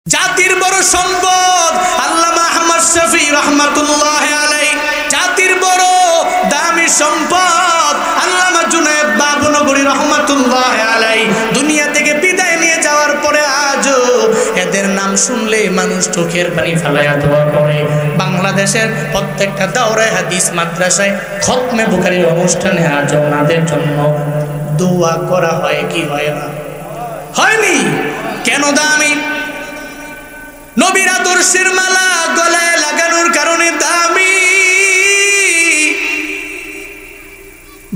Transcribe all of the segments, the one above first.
জাতির বড় সম্পদ আল্লামা আহমদ শফি রহমাতুল্লাহি আলাইহি, জাতির বড় দামি সম্পদ আল্লামা জুনায়েদ বাবুনগরী রহমাতুল্লাহি আলাইহি দুনিয়া থেকে বিদায় নিয়ে যাওয়ার পরে আজও এদের নাম শুনলে মানুষ চোখের পানি ফেলায়া দোয়া করে। বাংলাদেশের প্রত্যেকটা দাওরায়ে হাদিস মাদ্রাসায় খতমে বুখারীর অনুষ্ঠানে আজও ওনাদের জন্য দোয়া করা হয় কি হয় না? হয়নি? কেন দামি? নবীর আদর্শের মালা গলায় লাগানোর কারণে দামি।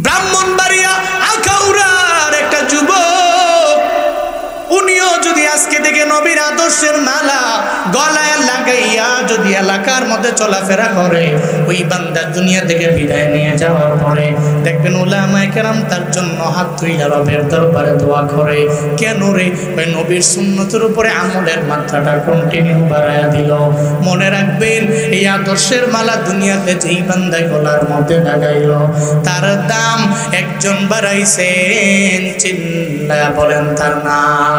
ব্রাহ্মণবাড়িয়া আখাউড়ার একটা যুবক, উনিও যদি আজকে থেকে নবীর আদর্শের মালা গলায় লাগাইয়া যদি এলাকার মধ্যে চলাফেরা করে, ওই বান্দা দুনিয়া থেকে বিদায় নিয়ে যাওয়ার পরে দেখবেন উলামায়ে কেরাম তার জন্য হাত তুইলা রবের দরবারে দোয়া করে। কেন রে? ওই নবীর সুন্নতের উপরে আমলের মাত্রাটা কন্টিনিউ বাড়ায়া দিল। মনে রাখবেন, এই আদর্শের মালা দুনিয়াতে যেই বান্দায় গলার মধ্যে লাগাইল, তার দাম একজন বাড়াইছেন, চিল্লায়া বলেন তার নাম।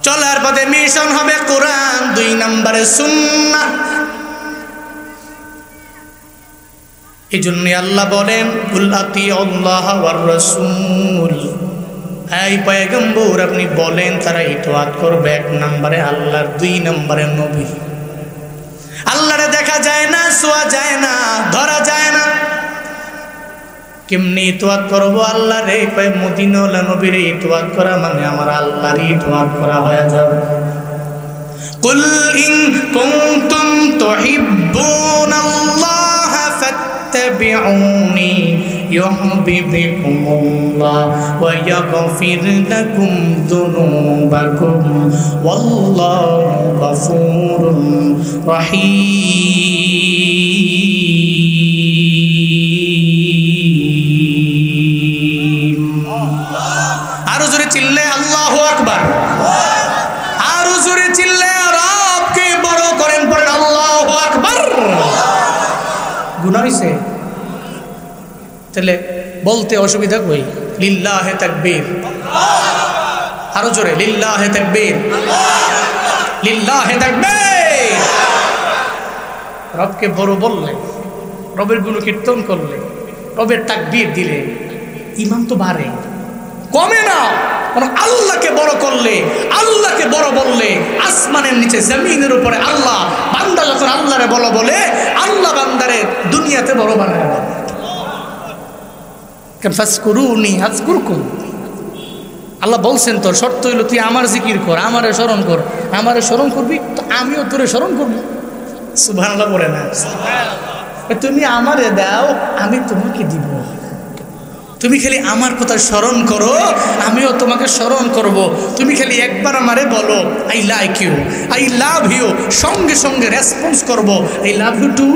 চলার পথে মিশন হবে কোরআন, 2 নম্বরে সুন্নাহ। এই জন্য আল্লাহ বলেন কুল আতিউল্লাহ ওয়ার রাসূল, এই পয়গম্বর আপনি বলেন তারা ইতাআত করবে 1 নম্বরে আল্লাহর, 2 নম্বরে নবী। আল্লাহরে দেখা যায় না, ছোঁয়া যায় না, ধরা যায় না, কেমনি ইতাআত করবো আল্লাহ রে? কয় মদিনাওয়ালা নবীর ইতাআত করা মানে আমার আল্লাহর ইতাআত করা হয়ে যাবে। কুল ইন কুনতুম তুহিব্বুনাল্লাহ ফাত্তাবিউনি ইউহিব্বুকুমুল্লাহ ওয়া ইয়াগফির লাকুম যুনুবাকুম ওয়াল্লাহু গফুরুর রহিম। আরো জোরে চিল্লে আল্লাহু আকবার, আরো জোরে চিল্লে রবকে বড় করেন, পড়েন আল্লাহু আকবার। গুনাহ হইছে তাহলে বলতে অসুবিধা কই? লিল্লাহে তাকবীর, আরো জোরে লিল্লাহে তাকবীর, লিল্লাহে তাকবীর। রবকে বড় বললে, রবের গুণ কীর্তন করলে, রবের তাকবীর দিলে ঈমান তো বাড়ে, কমে না। কারণ আল্লাহকে বড় করলে, আল্লাহকে বড় বললে, আসমানের নিচে জমিনের উপরে আল্লাহ, বান্দা যখন আল্লাহরে বড় বলে, আল্লাহ বান্দারে দুনিয়াতে বড় বানায়। ফাজকুরুনি আযকুরকুম, আল্লাহ বলছেন তোর শর্ত হইল তুই আমার জিকির কর, আমারে স্মরণ কর, আমারে স্মরণ করবি তো আমিও তোরে স্মরণ করবো। সুবহানাল্লাহ বলে না? তুমি আমারে দাও, আমি তোমাকে দিব। তুমি খালি আমার কথা স্মরণ করো, আমিও তোমাকে স্মরণ করব। তুমি খালি একবার আমারে বলো I like you, I love you, সঙ্গে সঙ্গে রেসপন্স করব আই লাভ ইউ টু।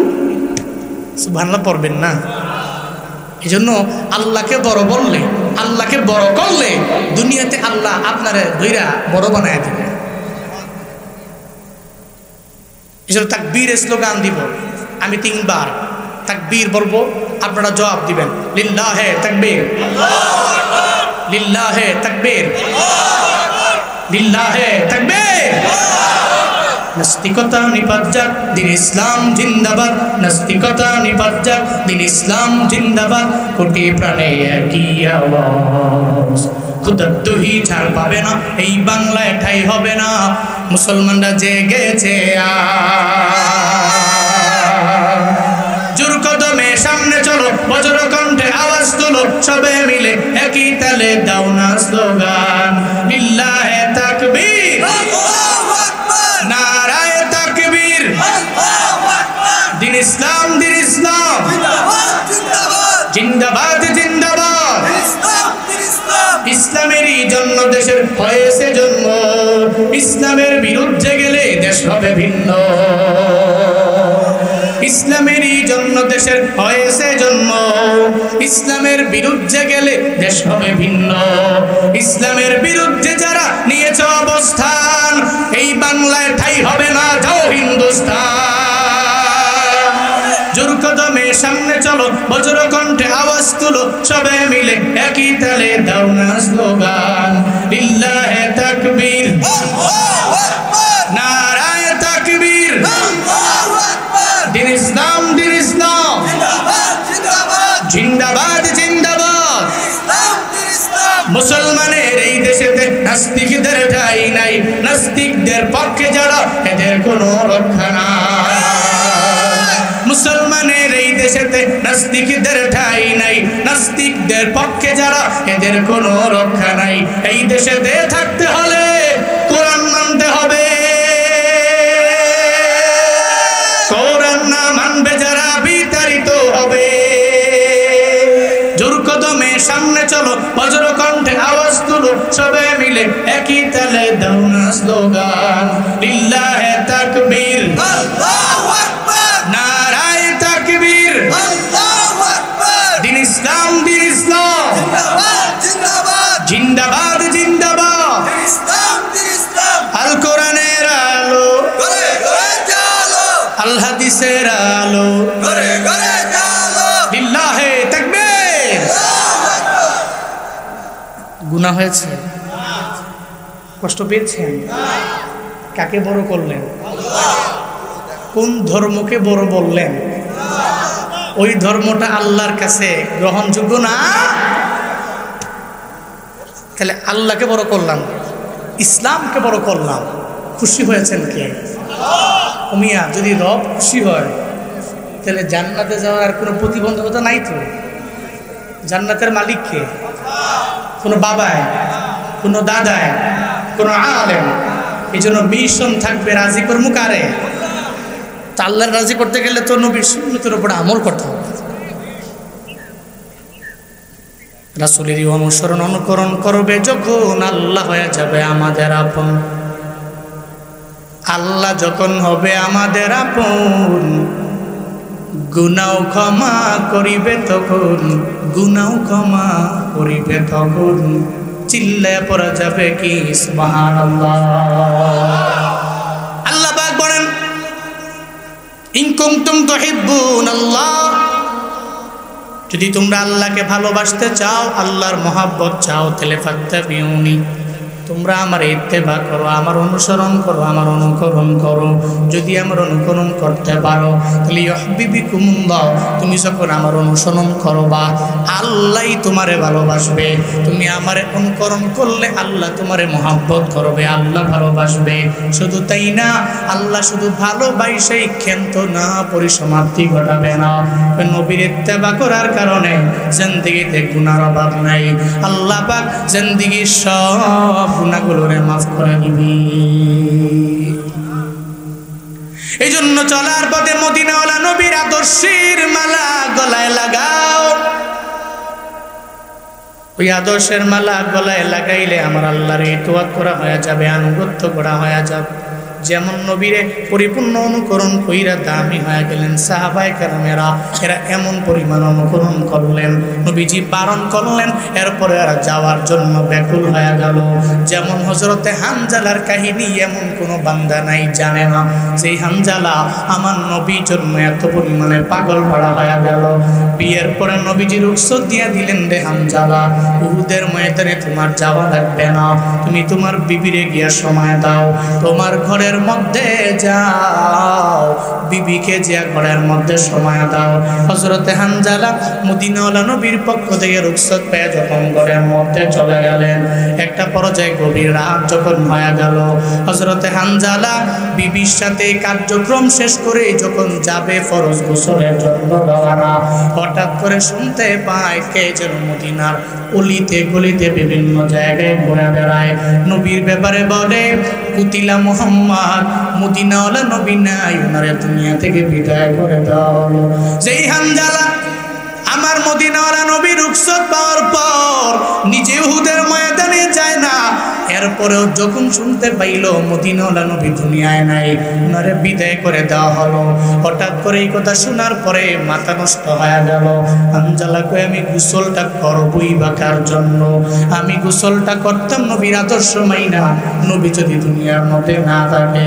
সুবহানাল্লাহ পড়বেন না? এই জন্য আল্লাহকে বড় বললে, আল্লাহকে বড় করলে দুনিয়াতে আল্লাহ আপনারে ধইরা বড় বানায় দিবে। এই জন্য তাকবীর স্লোগান দিব আমি 3 বার তাকবীর বলবো, আপনারা জবাব দিবেন লিল্লাহে তাকবীর, লিল্লাহে তাকবীর, লিল্লাহে তাকবীর। নাস্তিকতা নিপাত যাক, দিন ইসলাম জিন্দাবাদ। নাস্তিকতা নিপাত যাক, দিন ইসলাম জিন্দাবাদ। কোটি প্রাণে একই আওয়াজ, খুদার দহি ছাড় পাবে না, এই বাংলায় ঠাই হবে না। মুসলমানরা জেগেছে জোর কদমে সামনে চলো, বজ্র কণ্ঠে আওয়াজ তুলো, সবে মিলে একই তালে দাও না স্লোগান লিল্লাহে তাকবীর, নারায়ে তাকবীর, দিন ইসলাম, দিন ইসলাম জিন্দাবাদ, জিন্দাবাদ। ইসলামেরই জন্য দেশের হয়েছে জন্ম, ইসলামের বিরুদ্ধে গেলে দেশ হবে ভিন্ন। ইসলামেরই জন্য দেশের হয়েছে জন্ম, ইসলামের বিরুদ্ধে গেলে দেশ হবে ভিন্ন। ইসলামের বিরুদ্ধে যারা নিয়েছে অবস্থান, এই বাংলায় ঠাই হবে না, যাও হিন্দুস্তান। জোর কদমে সামনে চলো, বজ্র কণ্ঠে আওয়াজ তুলো, সবে মিলে একই তালে দাও না স্লোগান লিল্লাহে তাকবীর। তাকবীর, নারায়ে তাকবীর, দিন ইসলাম, দিন ইসলাম, জিন্দাবাদ, জিন্দাবাদ। মুসলমানের এই দেশেতে নাস্তিকদের ঠাঁই নাই, নাস্তিকদের পক্ষে যারা এদের কোনো রক্ষা নাই। মুসলমানের এই দেশেতে নাস্তিকদের ঠাঁই নাই, নাস্তিকদের পক্ষে যারা এদের কোনো রক্ষা নাই। এই দেশেতে থাকতে হলে কোরআন মানতে হবে, কোরআন না মানবে যারা বিতাড়িত হবে। জোর কদমে সামনে চলো, বজ্র কণ্ঠে আওয়াজ তুলো, সবাই মিলে একই তালে দাও না স্লোগান, লিল্লাহে তাকবীর, আল্লাহু আকবার, নারায়ে তাকবীর, আল্লাহু আকবার, দিন ইসলাম, দিন ইসলাম, জিন্দাবাদ, জিন্দাবাদ, জিন্দাবাদ, জিন্দাবাদ, দিন ইসলাম, দিন ইসলাম। আল কোরআনের আলো ঘরে ঘরে জ্বালো, আল হাদিসের আলো ঘরে ঘরে জ্বালো, লিল্লাহে তাকবীর। গুনাহ হয়েছে, কষ্ট পেয়েছেন, কাকে বড় করলেন? কোন ধর্মকে বড় বললেন? ওই ধর্মটা আল্লাহর কাছে গ্রহণযোগ্য না। তাহলে আল্লাহকে বড় করলাম, ইসলামকে বড় করলাম, খুশি হয়েছেন কে? মিয়া, যদি রব খুশি হয় তাহলে জান্নাতে যাওয়ার কোনো প্রতিবন্ধকতা নাই তো। জান্নাতের মালিক কে? কোনো বাবায়, কোনো দাদায়, কোনো আলেম। এই জন্য মিশন থাকবে, রাজি কর্ম কারে? তা আল্লাহর রাজি করতে গেলে তো নবীর সুন্নতের উপর আমল করতে হবে। রাসূলেরই অনুসরণ অনুকরণ করবে যখন আল্লাহ হয়ে যাবে আমাদের আপন। আল্লাহ যখন হবে আমাদের আপন, গুনাও ক্ষমা করিবে তখন, গুনাও ক্ষমা করিবে তখন, চিল্লায় পড়া যাবে কি সুবহানাল্লাহ। আল্লাহ পাক বলেন, ইন কুনতুম তুহিব্বুনাল্লাহ, যদি তোমরা আল্লাহকে ভালোবাসতে চাও, আল্লাহর মহব্বত চাও, তাহলে ফাত্তাবিউনি, তোমরা আমার ইত্তেবা করো, আমার অনুসরণ করো, আমার অনুকরণ করো। যদি আমার অনুকরণ করতে পারো তাহলে ইউহিব্বুকুমুল্লাহ, তুমি যখন আমার অনুসরণ করবা আল্লাহই তোমারে ভালোবাসবে। তুমি আমারে অনুকরণ করলে আল্লাহ তোমারে মহব্বত করবে, আল্লাহ ভালোবাসবে। শুধু তাই না, আল্লাহ শুধু ভালোবাসেই ক্ষান্ত না পরিসমাপ্তি ঘটাবে না। নবীর ইত্তেবা করার কারণে জিন্দেগিতে গুনার অভাব নাই। আল্লাহ পাক জিন্দেগির সব গুনাহগুলোরে মাফ করে দিবি। এই জন্য চলার পথে মদিনাওয়ালা নবীর আদর্শের মালা গলায় লাগাও। ওই আদর্শের মালা গলায় লাগাইলে আমার আল্লাহর ইতোয়াত করা হয়ে যাবে, আনুগত্য করা হয়ে যাবে। যেমন নবীরে পরিপূর্ণ অনুকরণ কইরা দামি হয়ে গেলেন সাহাবায়ে কেরামেরা, এরা এমন পরিমাণ অনুকরণ করলেন, নবীজি বারণ করলেন, এরপরে এরা যাওয়ার জন্য ব্যাকুল হয়ে গেল। যেমন হযরতে হানজালার কাহিনী এমন কোনো বান্দা নাই জানে না, সেই হানজালা আমার নবীর জন্য এত পরিমাণে পাগল ভরা হয়ে গেল। বিয়ের পরে নবীজি রুখসত দিয়ে দিলেন, রে হানজালা, উহুদের ময়দানে তোমার যাওয়া লাগবে না, তুমি তোমার বিবিরে গিয়া সময় দাও, তোমার ঘরে মধ্যে যাও, বিবিকে যে ঘরের মধ্যে সময় দাও। হযরতে হানজালা মদিনাওয়ালা নবীর পক্ষ থেকে রুখসত পেয়ে যখন ঘরের মধ্যে চলে গেলেন, একটা পর্যায়ে গভীর রাত যখন হয়ে গেল, হযরতে হানজালা বিবির সাথে কার্যক্রম শেষ করে যখন যাবে ফরজ গোসলের জন্য রওনা, হঠাৎ করে শুনতে পায় কে যেন মদিনার অলিতে গলিতে বিভিন্ন জায়গায় ঘুরে বেড়ায়, নবীর ব্যাপারে বলে, কুতিলা মুহাম্মদ, মদিনাওয়ালা নবী নাই, ওনারে দুনিয়া থেকে বিদায় করে দেওয়া হলো। যেই হানজালা আমার মদিনাওয়ালা নবী রুখসত পাওয়ার পর নিজে উহুদের ময়দানে যায় না, এরপরেও যখন শুনতে পাইল মদিনাওয়ালা নবী দুনিয়ায় নাই, ওনারে বিদায় করে দেওয়া হলো, হঠাৎ করে এই কথা শোনার পরে মাথা নষ্ট হয়ে গেল। হানজালা কই, আমি গোসলটা করবই বা কার জন্য? আমি গোসলটা করতাম নবীর আদর্শ মাইনা, নবী যদি দুনিয়ার মধ্যে না থাকে,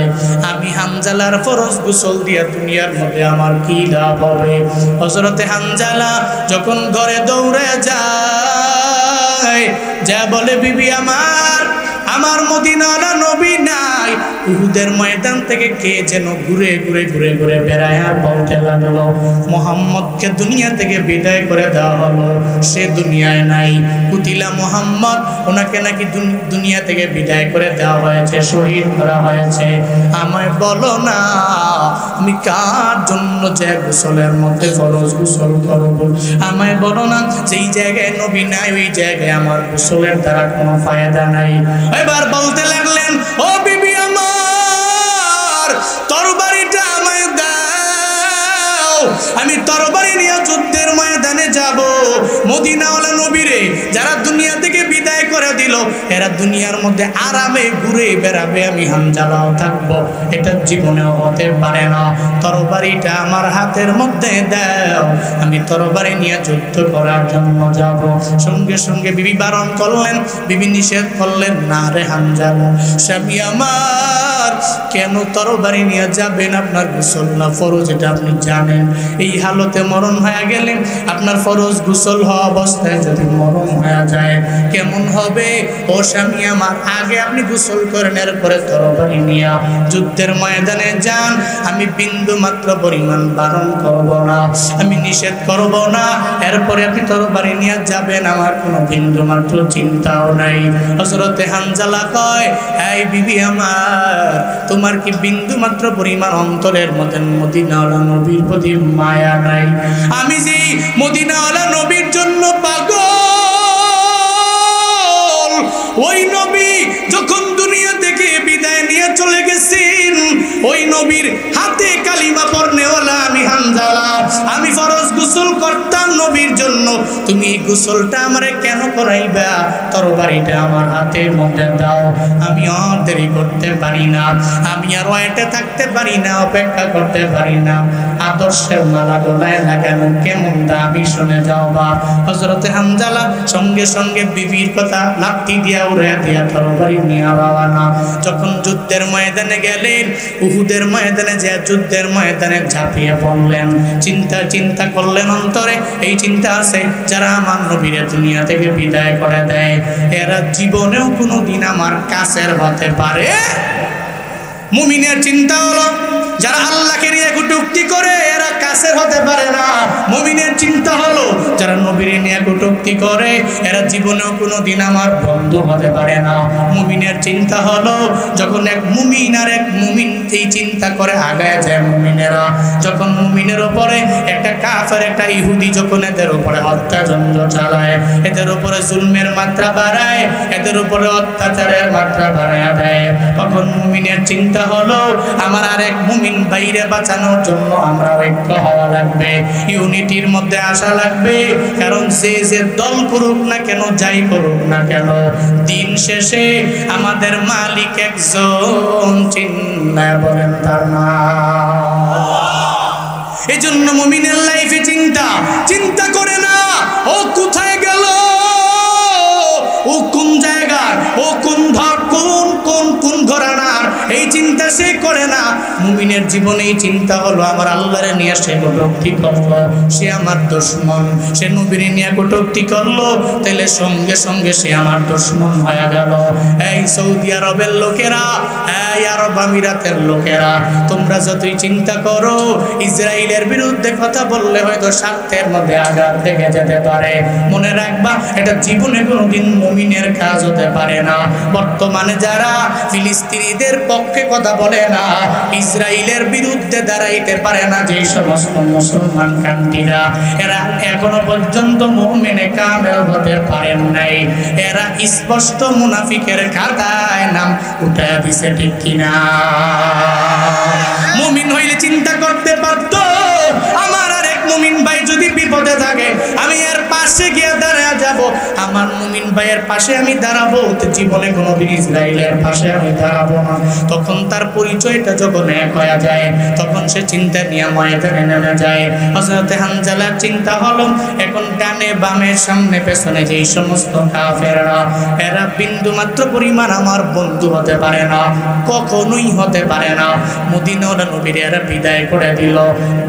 আমি হানজালার ফরজ গোসল দিয়া দুনিয়ার মধ্যে আমার কি লাভ হবে? হযরতে হানজালা যখন ঘরে দৌড়ে যায়, যা বলে, বিবি আমার, আমার মদিনাওয়ালা নবী নাই। উহুদের ময়দান থেকে কে যেন ঘুরে ঘুরে ঘুরে ঘুরে বেড়ায় আর বলতে লাগলো, মুহাম্মদকে দুনিয়া থেকে বিদায় করে দেওয়া হলো, সে দুনিয়ায় নাই। কুতিলা মুহাম্মদ, ওনাকে নাকি দুনিয়া থেকে বিদায় করে দেওয়া হয়েছে, শহীদ করা হয়েছে। আমায় বলো না আমি কার জন্য যে গোসলের মধ্যে ফরজ গোসল করব? আমায় বলো না যেই জায়গায় নবী নাই ওই জায়গায় আমার গোসলের দ্বারা কোনো ফায়দা নাই। এবার বলতে লাগলেন, ও বিবি আমার, তরবারিটা আমায় দাও, আমি তরবারি নিয়ে যুদ্ধের ময়দানে যাব। মদিনাওয়ালা নবীরে যারা দুনিয়া থেকে বিদায় করে দিল, এরা দুনিয়ার মধ্যে আরামে ঘুরে বেড়াবে, আমি হানজালাও থাকবো, এটা জীবনেও হতে পারে না। তরবারিটা আমার হাতের মধ্যে দাও, আমি তরবারি নিয়ে যুদ্ধ করার জন্য যাব। সঙ্গে সঙ্গে বিবি বারণ করলেন, বিবি নিষেধ করলেন, না রে হানজালা, স্বামী আমার, কেন তরবারি নিয়ে যাবেন? আপনার গোসল না ফরজ, এটা আপনি জানেন। এই হালতে মরণ হয়ে গেলেন, আপনার ফরজ গোসল হওয়া অবস্থায় যদি মরণ হয়ে যায় কেমন হবে? ও স্বামী আমার, আগে আপনি গোসল করেন, এরপরে তরবারি নিয়ে যুদ্ধের ময়দানে যান। আমি বিন্দু মাত্র পরিমাণ বারণ করব না, আমি নিষেধ করব না, এরপরে আপনি তরবারি নিয়ে যাবেন, আমার কোনো বিন্দু মাত্র চিন্তাও নাই। হযরতে হানজালা কয়, এই বিবি আমার, তোমার কি বিন্দু মাত্র পরিমাণ অন্তরের মধ্যে মদিনাওয়ালা নবীর প্রতি মায়া নাই? আমি যে মদিনাওয়ালা নবীর জন্য পাগল, ওই নবী যখন দুনিয়া থেকে বিদায় নিয়ে চলে গেছেন, ওই নবীর হাতে কালিমা পড়নেওয়ালা আমি হানজালা, আমি ফরজ গোসল করতাম নবীর জন্য, তুমি এই গোসলটা আমারে কেন করাইবা? তরবারিটা আমার হাতের মধ্যে দাও, আমি আর দেরি করতে পারি না, আমি আর ওয়েটে থাকতে পারি না, অপেক্ষা করতে পারি না। আদর্শের মালা গলায় লাগানো কেমন দামি, শুনে যাও বা। হযরতে হানজালা সঙ্গে সঙ্গে বিবির কথা লাঠি দিয়া উড়ে দিয়া তরবারি নিয়ে রওনা। যখন যুদ্ধের ময়দানে গেলেন, উহুদের ময়দানে যে যুদ্ধের ময়দানে ঝাঁপিয়ে পড়লেন, চিন্তা করলেন অন্তরে, এই চিন্তা আছে, যারা আমার নবীর দুনিয়া থেকে বিদায় করে দেয়, এরা জীবনেও কোনোদিন আমার কাছের হতে পারে। মুমিনের চিন্তা হলো, যারা আল্লাহকে নিয়ে কটূক্তি করে এরা কাছের হতে পারে না। মুমিনের চিন্তা হলো, যারা নবীর নিয়ে কটূক্তি করে এরা জীবনেও কোনোদিন আমার বন্ধু হতে পারে না। মুমিনের চিন্তা হলো, যখন এক মুমিন আর এক মুমিন এই চিন্তা করে আগায় যায় মুমিনেরা, যখন মুমিনের উপরে একটা কাফের একটা ইহুদি যখন এদের উপরে অত্যাচার চালায়, এদের উপরে জুলমের মাত্রা বাড়ায়, এদের উপরে অত্যাচারের মাত্রা বাড়ায় দেয়, তখন মুমিনের চিন্তা হলো, আমার আরেক মুমিন বাইরে বাঁচানোর জন্য আমরা ঐক্য হওয়া লাগবে, ইউনিটির মধ্যে আসা লাগবে। কারণ যে দল করুক না কেন, যাই করুক না কেন, দিন শেষে আমাদের মালিক একজন, চিন্তায় বলেন তার নাম। এই জন্য মুমিনের লাইফে চিন্তা করে না ও কোথায় গেল, ও কোন জায়গার, ও কোন ঘরানার, এই চিন্তা সে করে না। মুমিনের জীবনে এই চিন্তা হলো, আমার আল্লাহরে নিয়ে সে কটূক্তি করলো, সে আমার দুশমন, সে নবীর নিয়ে কটূক্তি করলো, তাহলে সঙ্গে সঙ্গে সে আমার দুশমন হয়ে গেল। এই সৌদি আরবের লোকেরা, এই আরব আমিরাতের লোকেরা, তোমরা যতই চিন্তা করো, ইসরায়েলের বিরুদ্ধে কথা বললে হয়তো স্বার্থের মধ্যে আঘাত লেগে যেতে পারে, মনে রাখবা এটা জীবনে কোনোদিন মুমিনের কাজ হতে পারে না। বর্তমানে যারা ফিলিস্তিনিদের পক্ষে কথা বলে না, ইসরায়েলের বিরুদ্ধে দাঁড়াইতে পারে না, যে সমস্ত মুসলমান কান্ট্রিরা, এরা এখনো পর্যন্ত মুমিনে কামেল হতে পারেন নাই, এরা স্পষ্ট মুনাফিকের খাতায় নাম উঠায় দিছে, ঠিক কিনা? মুমিন হইলে চিন্তা করতে পারতো, আমার আর এক মুমিন ভাই যদি বিপদে থাকে আমি এর পাশে গিয়ে দাঁড়ায় যাব, আমার মুমিন ভাইয়ের পাশে আমি দাঁড়াবো, জীবনে কোনোদিন ইসরায়েলের পাশে আমি দাঁড়াবো না। তখন তার পরিচয়টা যখন এক হয়ে যায়, তখন সে চিন্তা নিয়ে ময়দানে নেমে যায়। হযরতে হানজালার চিন্তা হলো, এখন ডানে বামে সামনে পেছনে যেই সমস্ত কাফেররা, এরা বিন্দু মাত্র পরিমাণ আমার বন্ধু হতে পারে না, কখনোই হতে পারে না। মদিনাওয়ালা নবীর এরা বিদায় করে দিল,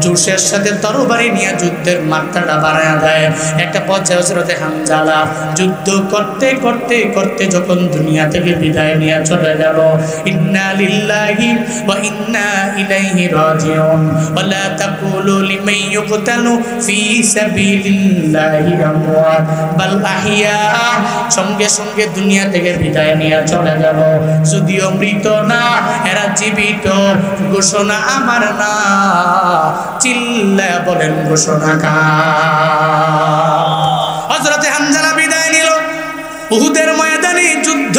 জোশের সাথে তরবারি নিয়ে যুদ্ধের মাত্রাটা বাড়ায় দেয়। একটা পর্যায়ে হযরতে হানজালা জ্বালা। যুদ্ধ করতে করতে করতে যখন দুনিয়া থেকে বিদায় নিয়ে চলে গেল, ইন্না লিল্লাহি ওয়া ইন্না ইলাইহি রাজিউন ওয়া লা তাকুলু লিমান ইউকতালু ফি সাবিলিল্লাহি আমওয়াত বাল আহইয়া। সঙ্গে সঙ্গে দুনিয়া থেকে বিদায় নিয়ে চলে গেল, যদিও মৃত না, এরা জীবিত। ঘোষণা আমার না, চিল্লায়া বলেন ঘোষণা কার? হযরতে হামজা বিদায় নিল। উহুদের ময়দানে যুদ্ধ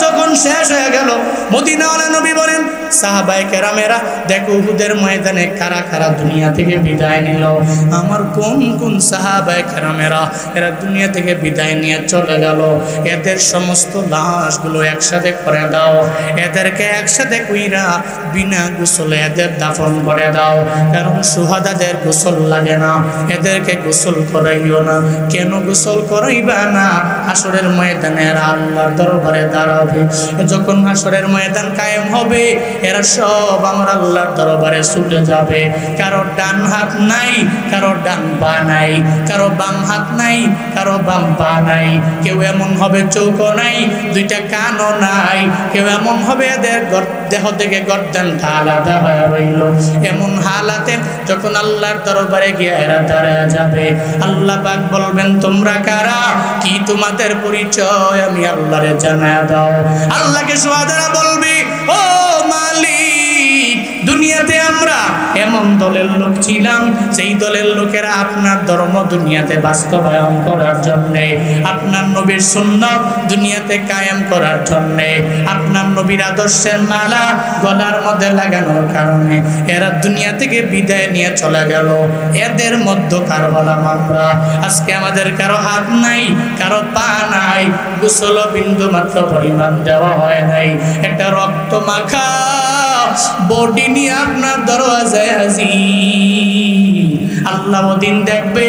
যখন শেষ হয়ে গেল, মদিনাওয়ালা নবী বলেন সাহাবায়ে কেরামেরা, দেখো উহুদের ময়দানে কারা কারা দুনিয়া থেকে বিদায় নিল। আমার কোন কোন সাহাবায়ে কেরামেরা এরা দুনিয়া থেকে বিদায় নিয়ে চলে গেল, এদের সমস্ত লাশগুলো একসাথে করে দাও, এদেরকে একসাথে কইরা বিনা গোসলে এদের দাফন করে দাও। কারণ শুহাদাদের গোসল লাগে না, এদেরকে গোসল করাইও না। কেন গোসল করাইবা না? হাসরের ময়দানে এরা আল্লাহর দরবারে দাঁড়াবে। যখন হাসরের ময়দান কায়েম হবে, এরা সব আমার আল্লাহর দরবারে ছুটে যাবে। কারো ডান হাত নাই, কারো ডান পা নাই, কারো বাম হাত নাই, কারো বাম পা নাই। কেউ এমন হবে চৌকো নাই, দুইটা কানও নাই। কেউ এমন হবে এদের দেহ থেকে গর্দানটা আলাদা হয়ে রইল। এমন হালাতে যখন আল্লাহর দরবারে গিয়ে এরা দাঁড়ায় যাবে, আল্লাহ পাক বলবেন তোমরা কারা, কি তোমাদের পরিচয় আমি আল্লাহরে জানায় দাও। আল্লাহকে শুহাদারা বলবে, ও মালিক, দুনিয়াতে আমরা এমন দলের লোক ছিলাম, সেই দলের লোকেরা আপনার ধর্ম দুনিয়াতে বাস্তবায়ন করার জন্যে, আপনার নবীর সুন্নাত দুনিয়াতে কায়েম করার জন্যে, আপনার নবীর আদর্শের মালা গলার মধ্যে লাগানোর কারণে এরা দুনিয়া থেকে বিদায় নিয়ে চলে গেল। এদের মধ্যে কার হলাম আমরা? আজকে আমাদের কারো হাত নাই, কারো পা নাই, গোসল বিন্দু মাত্র পরিমাণ দেওয়া হয় নাই। একটা রক্ত মাখা বডি নিয়ে আপনার দরওয়াজায় হাজির। আল্লাহ ওদিন দেখবে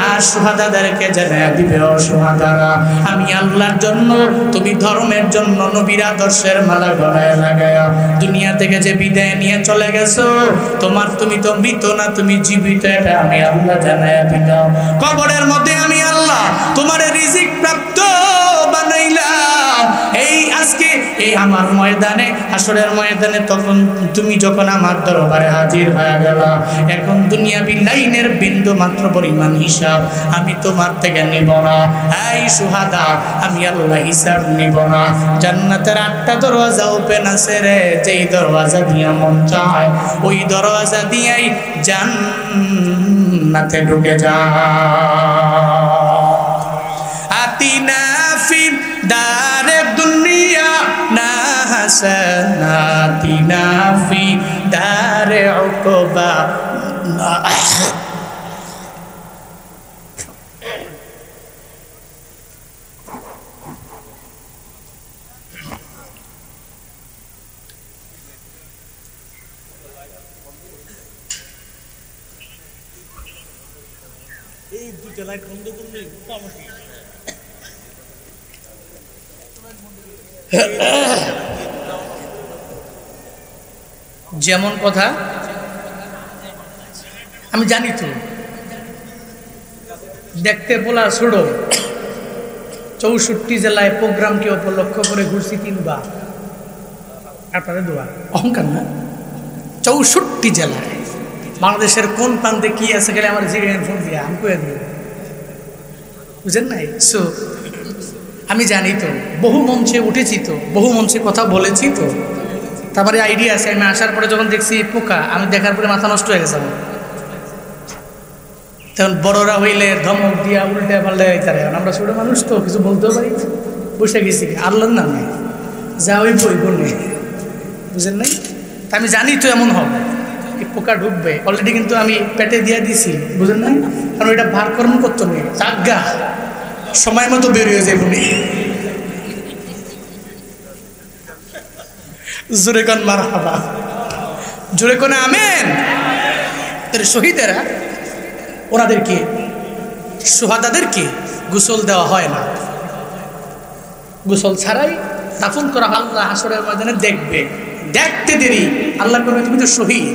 আর শুহাদাদেরকে জানায়া দিবে, ও শুহাদারা, আমি আল্লাহর জন্য, তুমি ধর্মের জন্য নবীর আদর্শের মালা গলায় লাগায়া দুনিয়া থেকে যে বিদায় নিয়ে চলে গেছো, তুমি তো মৃত না, তুমি জীবিত, এটা আমি আল্লাহ জানায়া দিলাম। কবরের মধ্যে আমি আল্লাহ তোমার রিজিক প্রাপ্ত বানাইলাম। এই আজকে এই আমার ময়দানে, হাসরের ময়দানে, তখন তুমি যখন আমার দরবারে হাজির হয়ে গেলা, এখন দুনিয়াবি লাইনের বিন্দু মাত্র পরিমাণ হিসাব আমি তোমার থেকে নিব না। এই শুহাদা, আমি আল্লাহ হিসাব নিব না। জান্নাতের 8টা দরওয়াজা ওপেন আছে রে, যেই দরওয়াজা দিয়ে মন চায় ওই দরওয়াজা দিয়েই জান্নাতে ঢুকে যা। আতিনা ফি দারে দুনিয়া না হাসানাতিনা ফি দারে উকবা। এই দুটো লাইট বন্ধ করলে যেমন কথা আমি জানি তো, দেখতে বলা ছোড়ো, 64 জেলায় প্রোগ্রামকে উপলক্ষ করে ঘুরছি 3 বার। আপনাদের দোয়া অহংকার না? 64 জেলায় বাংলাদেশের কোন প্রান্তে কি আছে গেলে আমার জিজ্ঞাসা ফোন দিয়া আমি কয়ে দিই, বুঝেন নাই? সো আমি জানি তো, বহু মঞ্চে উঠেছি তো, বহু মঞ্চে কথা বলেছি তো, তারপরে আইডিয়া আছে। আমি আসার পরে যখন দেখছি পোকা, আমি দেখার পরে মাথা নষ্ট হয়ে গেছে আমার। তখন বড়রা হইলে ধমক দিয়া উল্টে পাল্টে তারা, আমরা ছোট মানুষ তো কিছু বলতেও পারি, বসে গেছি আল্লাহর নামে যা ওই বই বলবে, বুঝেন নাই? তা আমি জানি তো এমন হবে, পোকা ঢুকবে অলরেডি, কিন্তু আমি পেটে দিয়ে দিছি, বুঝেন না? কারণ এটা ভার কর্ম করতে নেই, চাজ্ঞা সময় মতো বেরিয়ে যায় বলি। জোরে কোন মারহাবা, জোরে কোন আমেন। শহীদেরা ওনাদেরকে, শুহাদাদেরকে গোসল দেওয়া হয় না, গোসল ছাড়াই দাফন করা। আল্লাহ হাসরের ময়দানে দেখবে, দেখতে দেরি আল্লাহ করবে তুমি তো শহীদ,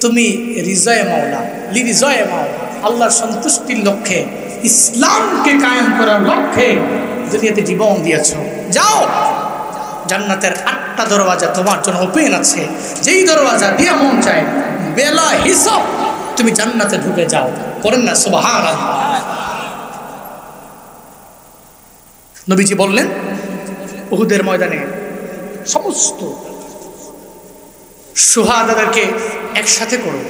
তুমি রিজয়ে মাওলা, লি রিজয়ে মাওলা, আল্লাহর সন্তুষ্টির লক্ষ্যে ইসলামকে কায়েম করার লক্ষ্যে দুনিয়াতে জীবন দিয়েছ। যাও, জান্নাতের 8টা দরওয়াজা তোমার জন্য ওপেন আছে। যেই দরওয়াজা দিয়ে মন চায় বেলা হিসাব তুমি জান্নাতে ঢুকে যাও। করেন না সুবহানাল্লাহ। নবীজি বললেন উহুদের ময়দানে সমস্ত শুহাদাদেরকে একসাথে করো।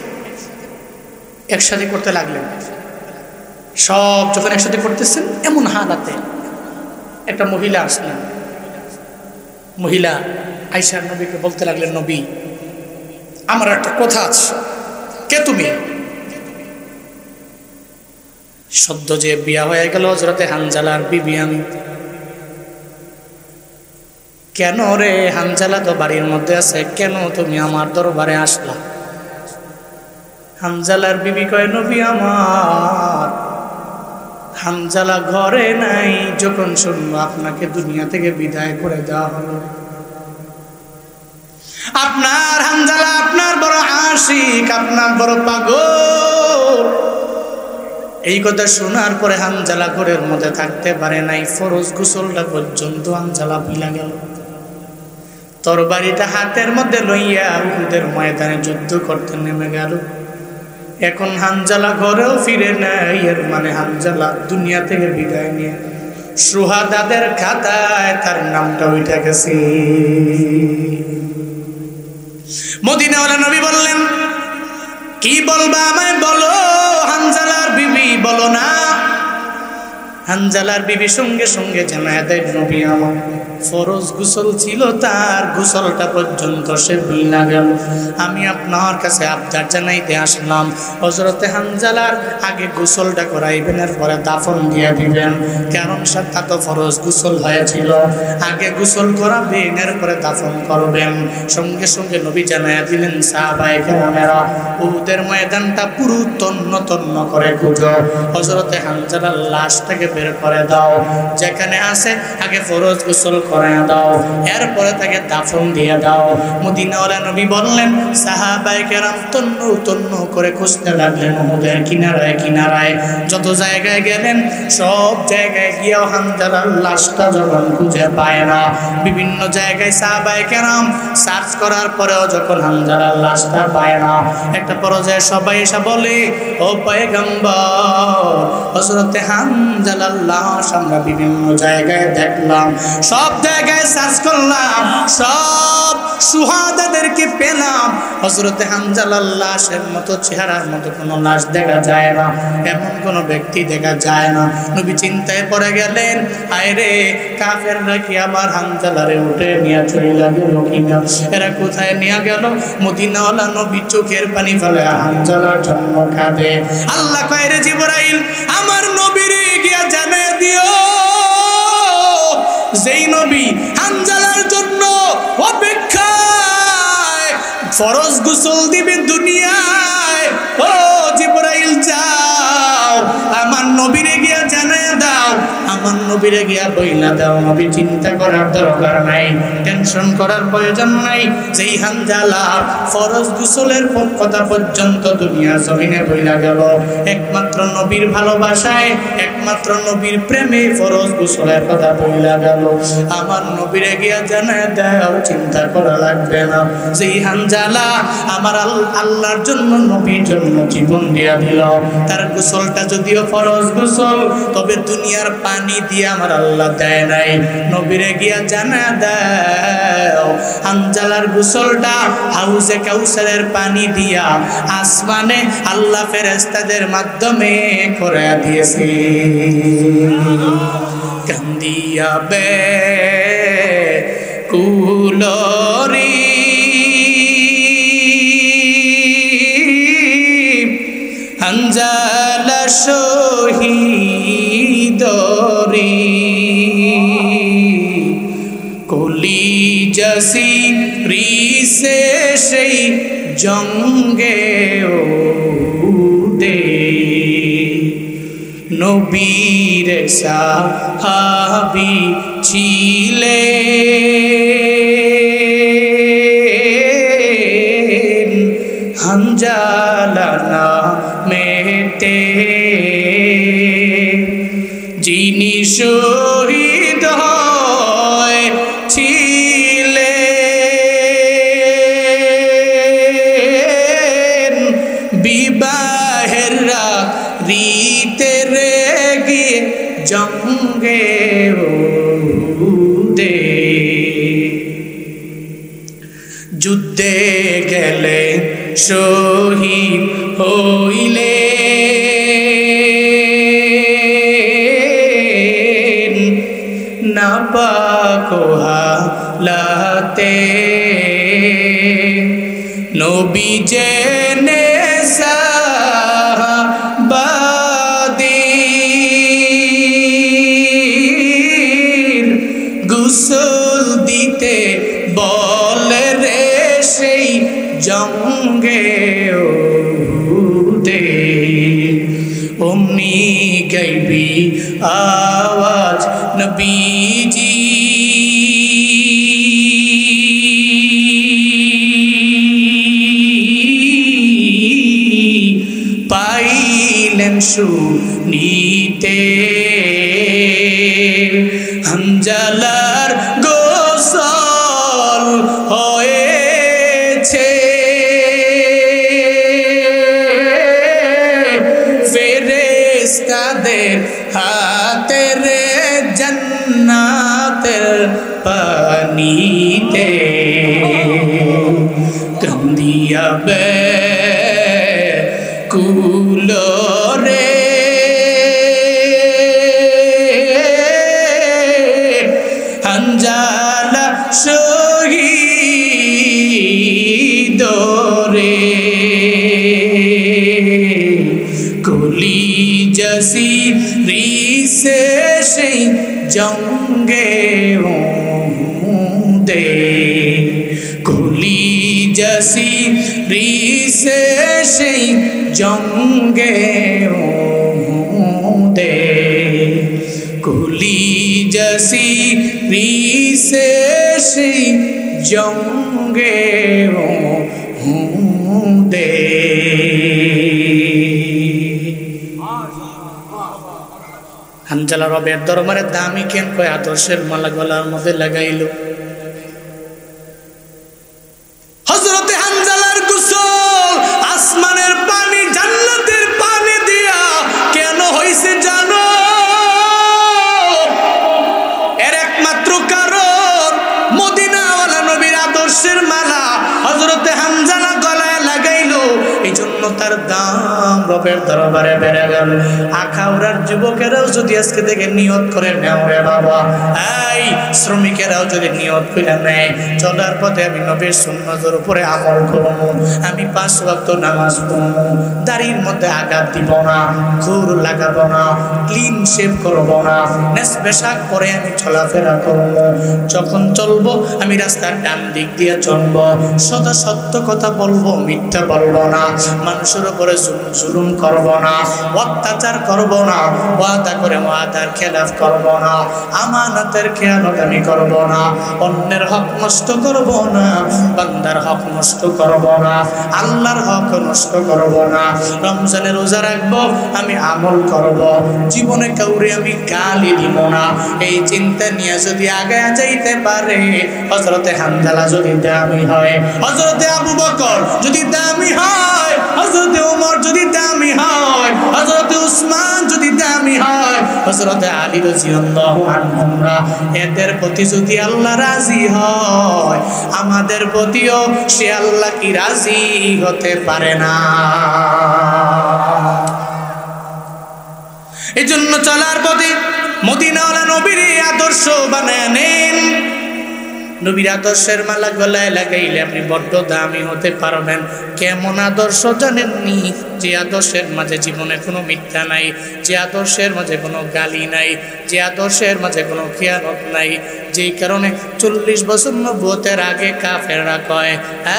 একসাথে করতে লাগলেন। সব যখন একসাথে করতেছেন এমন হালাতে একটা মহিলা আসলেন। মহিলা আয়েশা নবীকে বলতে লাগলেন, নবী আমার একটা কথা আছে। কে তুমি? সদ্য যে বিয়া হয়ে গেল হযরতে হানজালার বিবি আমি। কেন রে হানজালা তো বাড়ির মধ্যে আছে, কেন তুমি আমার দরবারে আসলা? হানজালার বিবি কয়, নবী আমার হানজালা ঘরে নাই। যখন শুনবো আপনাকে দুনিয়া থেকে বিদায় করে দেওয়া হলো। আপনার হানজালা আপনার বড় আশিক, আপনার বড় পাগল। এই কথা শোনার পরে হানজালা ঘরের মধ্যে থাকতে পারে নাই। ফরজ গোসলটা পর্যন্ত হানজালা ভুলা গেল। তরবারিটা হাতের মধ্যে লইয়া উহুদের ময়দানে যুদ্ধ করতে নেমে গেল। এখন হানজালা ঘরেও ফিরে নাই। এর মানে হানজালা দুনিয়া থেকে বিদায় নিয়ে শুহাদাদের খাতায় তার নামটা উঠে গেছে। মদিনাওয়ালা নবী বললেন, কি বলবা আমায় বলো। হানজালার বিবি বলো না। হানজালার বিবি সঙ্গে সঙ্গে জানায় দেয়, নবী আমার ফরজ গোসল ছিল, তার গোসলটা পর্যন্ত সে ভুলে গেল। আমি আপনার কাছে আবদার জানাইতে আসলাম, হযরতে হানজালার আগে গোসলটা করাইবেন, এরপরে দাফন দিয়ে দিবেন। কারণ সেটা তো ফরজ গোসল হয়েছিল, আগে গোসল করাবেন এরপরে দাফন করবেন। সঙ্গে সঙ্গে নবী জানাইয়া দিলেন, সাহাবায়ে কেরামেরা উহুদের ময়দানটা পুরো তন্ন তন্ন করে খুঁজো, হযরতে হানজালার লাশটাকে বের করে দাও। যেখানে আছে আগে ফরজ গোসল করায় দাও, এরপরে তাকে দাফন দিয়ে দাও। মদিনাওয়ালা নবী বললেন, সাহাবায়ে কেরাম তন্ন তন্ন করে খুঁজতে লাগলেন উহুদের কিনারায় কিনারায়। যত জায়গায় গেলেন সব জায়গায় গিয়েও হানজালার লাশটা যখন খুঁজে পায় না, বিভিন্ন জায়গায় সাহাবায়ে কেরাম সার্চ করার পরেও যখন হানজালার লাশটা পায় না, একটা পর্যায়ে সবাই এসে বলে, ও পয়গম্বর হযরতে হানজালার লাশ আমরা বিভিন্ন জায়গায় দেখলাম, সব জায়গায় সার্চ করলাম, সব শুহাদাদেরকে পেলাম, হযরতে হানজালার লাশের মতো চেহারার মতো কোনো লাশ দেখা যায় না, এমন কোনো ব্যক্তি দেখা যায় না। নবী চিন্তায় পড়ে গেলেন, হায় রে কাফেররা কি আমার হানজালারে উঠে নিয়ে চলে গেল কিনা, এরা কোথায় নিয়ে গেল? মদিনাওয়ালা নবী চোখের পানি ফেলে হানজালার জন্য কাঁদে। আল্লাহ কয়, রে জিবরাইল আমার নবীরে গিয়া জানিয়ে দিও, যেই নবী হানজালার জন্য অপেক্ষায় ফরজ গোসল দিবে দুনিয়ায়, ও জিবরাইল যাও আমার নবীরে গিয়া জানায়া দাও, আমার নবীরে গিয়া বইলা দাও, নবী চিন্তা করার দরকার নাই, টেনশন করার প্রয়োজন নাই। যেই হানজালা ফরজ গোসলের কথা পর্যন্ত দুনিয়া জমিনে বইলা গেল, একমাত্র নবীর ভালোবাসায়, একমাত্র নবীর প্রেমে ফরজ গোসলের কথা বইলা গেল, আমার নবীরে গিয়া জানায়া দাও, চিন্তা করা লাগবে না। যেই হানজালা আমার আল্লাহর জন্য নবীর জন্য জীবন দিয়া দিল, তার গোসলটা যদিও ফরজ গোসল, তবে দুনিয়ার পানি দিয়ে আমার আল্লাহ দেয় নাই, নবীরে গিয়া জানা দাও হানজালার গোসলটা হাউজে কাউসারের পানি দিয়া আসমানে আল্লাহ ফেরেশতাদের মাধ্যমে করে দিয়েছে। কান্দিয়া বে কুলরি হানজালা শহীদরি কলিজাসি রিসে সেই জঙ্গে উদে নবীর সাহাবী ছিলেন হানজালা নামেতে শহীদ হয়েছিলেন বিবাহের রাতে গিয়ে জঙ্গে উহুদে যুদ্ধে গেলে শহীদ হইলেন নাপাক হালাতে নবী জেনে সাহাবাদের গোসল দিতে বলে রে সেই জঙ্গে উহুদে অমনি গাইবি আওয়াজ নবীজি পাইলেন শুনিতে হানজালার গোসল হয়েছে ফেরেশতাদের হাতে রে জান্নাতের পানিতে কান্দিয়া কুলরে হানজালা শহীদ রে কলি জসি রিসে সেই জঙ্গে দে কলি জসি রিসে সেই জঙ্গে দে কলি জসি রিসে সেই জঙ্গে দে হানজালা রবের দরবারে দামি কেন কয় আদর্শের মালা গলার মধ্যে লাগাইল হযরতে হানজালার গোসল আসমানের পানি জান্নাতের পানি দিয়া কেন হইছে জানো এর একমাত্র কারণ মদিনাওয়ালা নবীর আদর্শের মালা হযরতে হানজালা গলায় লাগাইলো এইজন্য তার দাম রবের দরবারে বেড়ে গেল আখাউড়ার যুবকেরাও যদি আজকে থেকে নিয়ত করে নেও রে বাবা এই শ্রমিকেরাও যদি নিয়ত করে নেয় চলার পথে আমি নবীর সুন্নতের উপরে আমল করব আমি 5 ওয়াক্ত নামাজ পড়ব দাড়ির মধ্যে আঘাত দিব না খুর লাগাবো না ক্লিন শেভ করব না নেস পোশাক পরে আমি চলাফেরা করব যখন চলবো আমি রাস্তার ডান দিক দিয়ে চলবো সদা সত্য কথা বলবো মিথ্যা বলবো না মানুষের উপরে জুলুম করব না অত্যাচার করব না ওয়াদা করে ওয়াদার খেলাফ করব না আমানতের খেয়ানত আমি করব না অন্যের হক নষ্ট করব না বান্দার হক নষ্ট করব না আল্লাহর হক নষ্ট করব না রমজানের রোজা রাখবো আমি আমল করব জীবনে কাউরে আমি গালি দিব না এই চিন্তা নিয়ে যদি আগে যাইতে পারে হযরতে হানজালা যদি দামি হয় হযরতে আবু বকর যদি দামি হয় হযরতে ওমর যদি দামি হয় হযরতে উসমান যদি দামি হয় হযরতে আলী রাদিয়াল্লাহু আনহু এদের প্রতি যদি আল্লাহ রাজি হয় আমাদের প্রতিও সে আল্লাহ কি রাজি হতে পারে না এজন্য চলার পথে মদিনাওয়ালা নবীর আদর্শ বানায় নেন নবীর আদর্শের মালা গলায় লাগাইলে আপনি বড্ড দামি হতে পারবেন কেমন আদর্শ জানেননি যে আদর্শের মাঝে জীবনে কোনো মিথ্যা নাই যে আদর্শের মাঝে কোনো গালি নাই যে আদর্শের মাঝে কোনো খেয়ানত নাই যেই কারণে 40 বছর নবুয়তের আগে কাফেররা কয়,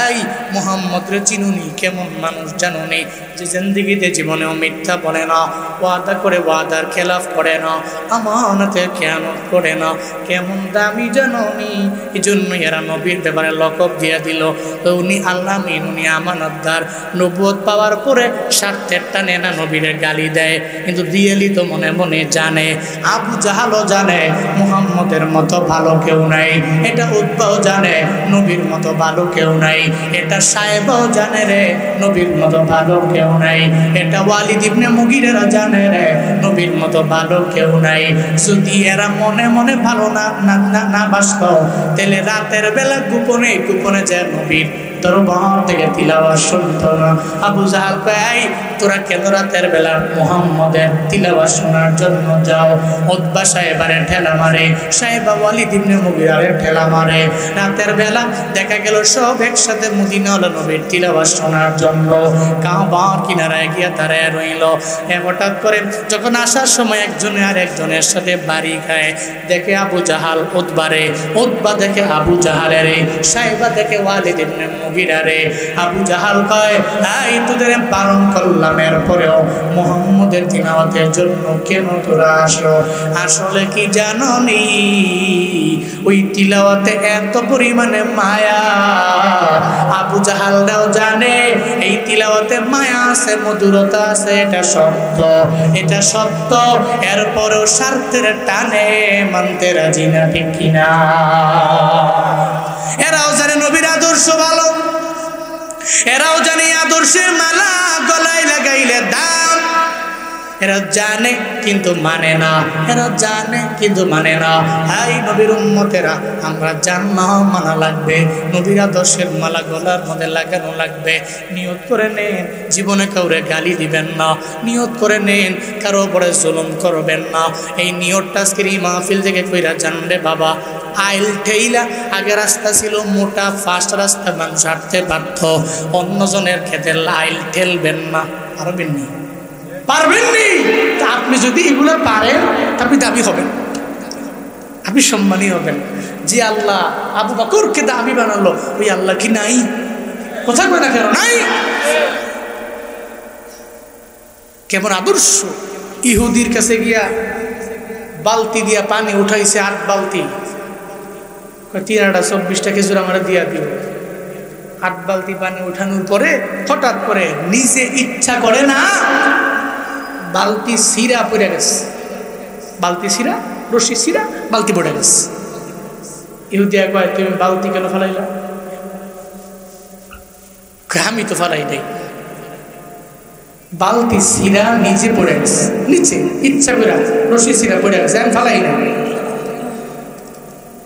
এই মুহাম্মদ রে চিনুনি, কেমন মানুষ জানুনি, যে জিন্দেগিতে জীবনেও মিথ্যা বলে না, ওয়াদা করে ওয়াদার খেলাফ করে না, আমানতের খেয়ানত করে না, কেমন দামি জানুনি। এই জন্য এরা নবীর ব্যাপারে লকব দিয়ে দিল, উনি আল্লাহ আমিন, উনি আমানতদার। নবুয়ত পাওয়ার পরে স্বার্থের টানে না নবীরে গালি দেয়, কিন্তু দিয়েলি তো মনে মনে জানে, আবু জাহালও জানে মুহাম্মদের মতো ভালো কেউ নাই, এটা উতবাও জানে নবীর মতো ভালো কেউ নাই, এটা সাহেবাও জানে রে নবীর মতো ভালো কেউ নাই, এটা ওয়ালিদ ইবনে মুগিরেরা জানে রে নবীর মতো ভালো কেউ নাই। যদি এরা মনে মনে ভালো না বাসত, তাহলে রাতের বেলা গোপনে গোপনে যায় নবীর দরবার থেকে তিলাওয়াত শুনত না। আবু জাহাল কয়, তোরা কেন রাতের বেলা মুহাম্মদের তিলাওয়াত শোনার জন্য যাও? উতবা সাহেবারে ঠেলা মারে, সাহেবা ওয়ালিদ ইবনে মুগিরারে ঠেলা মারে। রাতের বেলা দেখা গেল সব একসাথে মদিনাওয়ালা নবীর তিলাওয়াত শোনার জন্য কাবার কিনারায় গিয়া তারা রইল। হঠাৎ করে যখন আসার সময় একজনে আর একজনের সাথে বাড়ি খায়, দেখে আবু জাহাল উতবারে, উতবা দেখে আবু জাহালেরে, সাহেবা দেখে ওয়ালিদ ইবনে মুগিরারে। আবু জাহাল কয়, এই তোদের পালন করলাম, এরপরেও মুহাম্মদের তিলাওয়াতের জন্য কেন তোরা আসলো? আসলে কি জাননি, ওই তিলাওয়াতে এত পরিমাণে মায়া। আবু জাহালরাও জানে এই তিলাওয়াতে মায়া আছে, মধুরতা আছে, এটা সত্য, এটা সত্য। এরপরেও স্বার্থের টানে মানতে রাজি না, ঠিক কিনা? এরাও জানে নবীর আদর্শ ভালো, এরাও জানে আদর্শের মালা গলায় লাগাইলে দাম। এরা জানে কিন্তু মানে না, এরা জানে কিন্তু মানে না। এই নবীর উম্মতেরা, আমরা জাননা মানা লাগবে, নবীর আদর্শের মালা গলার মধ্যে লাগানো লাগবে। নিয়ত করে নেন জীবনে কাউরে গালি দিবেন না, নিয়ত করে নেন কারো উপরে জুলুম করবেন না। এই নিয়তটা আজকের এই মাহফিল থেকে কইরা জানবে বাবা। আইল ঠেইলা, আগে রাস্তা ছিল মোটা ফাস্ট রাস্তা, মানুষ হাঁটতে পারত, অন্যজনের ক্ষেত্রে আইল ঠেলবেন না, পারবেন নি, পারবেন নি। তা আপনি যদি এগুলো পারেন, আপনি দাবি হবেন, আপনি সম্মানী হবেন। যে আল্লাহ আবু বকরকে দাবি বানালো, ওই আল্লাহ কি নাই? কথা কয় না কেন? নাই। কেমন আদর্শ! ইহুদির কাছে গিয়া বালতি দিয়া পানি উঠাইছে, 8 বালতি, 3-24টা খেজুর আমার দিয়া দিও। 8 বালতি পানি উঠানোর পরে হঠাৎ করে নিজে ইচ্ছা করে না, বালতি সিরা পড়ে গেছে, বালতি সিরা, রশি সিরা, বালতি পড়ে গেছে। ইহুদিয়া কয়, তুমি বালতি কেন ফেলাইলা? আমি তো ফেলাই নাই, বালতি সিরা নিচে পড়ে গেছে, নিচে ইচ্ছা করে রশি সিরা পড়ে গেছে, আমি ফেলাই না।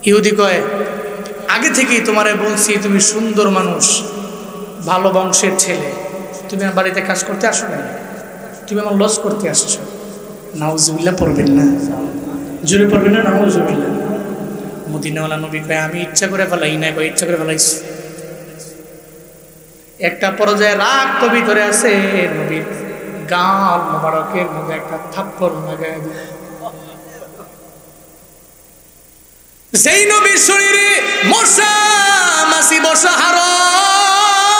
ইহুদি কয়, আগে থেকেই তোমারে বলছি তুমি সুন্দর মানুষ, ভালো বংশের ছেলে, তুমি আমার বাড়িতে কাজ করতে আসো না, তুমি আমার লস করতে আসছো। নাউজুবিল্লাহ পড়বেন না, জোরে পড়বেন না, নাউজুবিল্লাহ। মদিনাওয়ালা নবী কয়, আমি ইচ্ছা করে ফেলাই নাই, কয় ইচ্ছা করে ফেলাইছি। একটা পর্যায়ে রাগ তো ভিতরে আছে, নবীর গাল মোবারকের মধ্যে একটা থাপ্পড় লাগায় দিল। যেই নবীর শরীরে মশা মাছি বসা হারাম,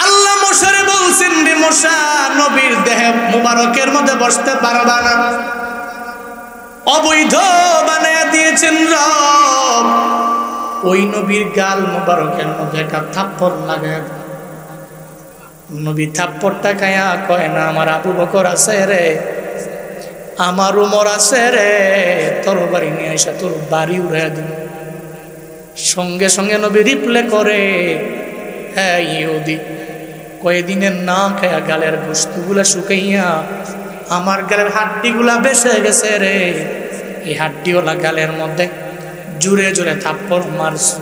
আল্লাহ মশারে বলছেন রে মশা, নবীর দেহে মুবারকের মধ্যে বসতে পারবা না, অবৈধ বানায়া দিয়েছেন রব। ওই নবীর গাল মুবারকের মধ্যে একটা থাপ্পড় লাগায়। নবী থাপ্পড়টা খায়া কয় না, আমার আবু বকর আছে রে, আমার উমর আছে রে, তোর বাড়ি নিয়ে আসা তোর বাড়ি উড়ে দিন। সঙ্গে সঙ্গে নবী রিপ্লে করে, হ্যাঁ ইহুদি, কয়েকদিনের না খায়া গালের গোস্তগুলা শুকাইয়া আমার গালের হাড্ডিগুলা বেসে গেছে রে। এই হাড্ডিওয়ালা গালের মধ্যে জোরে জোরে থাপ্পড় মারছো,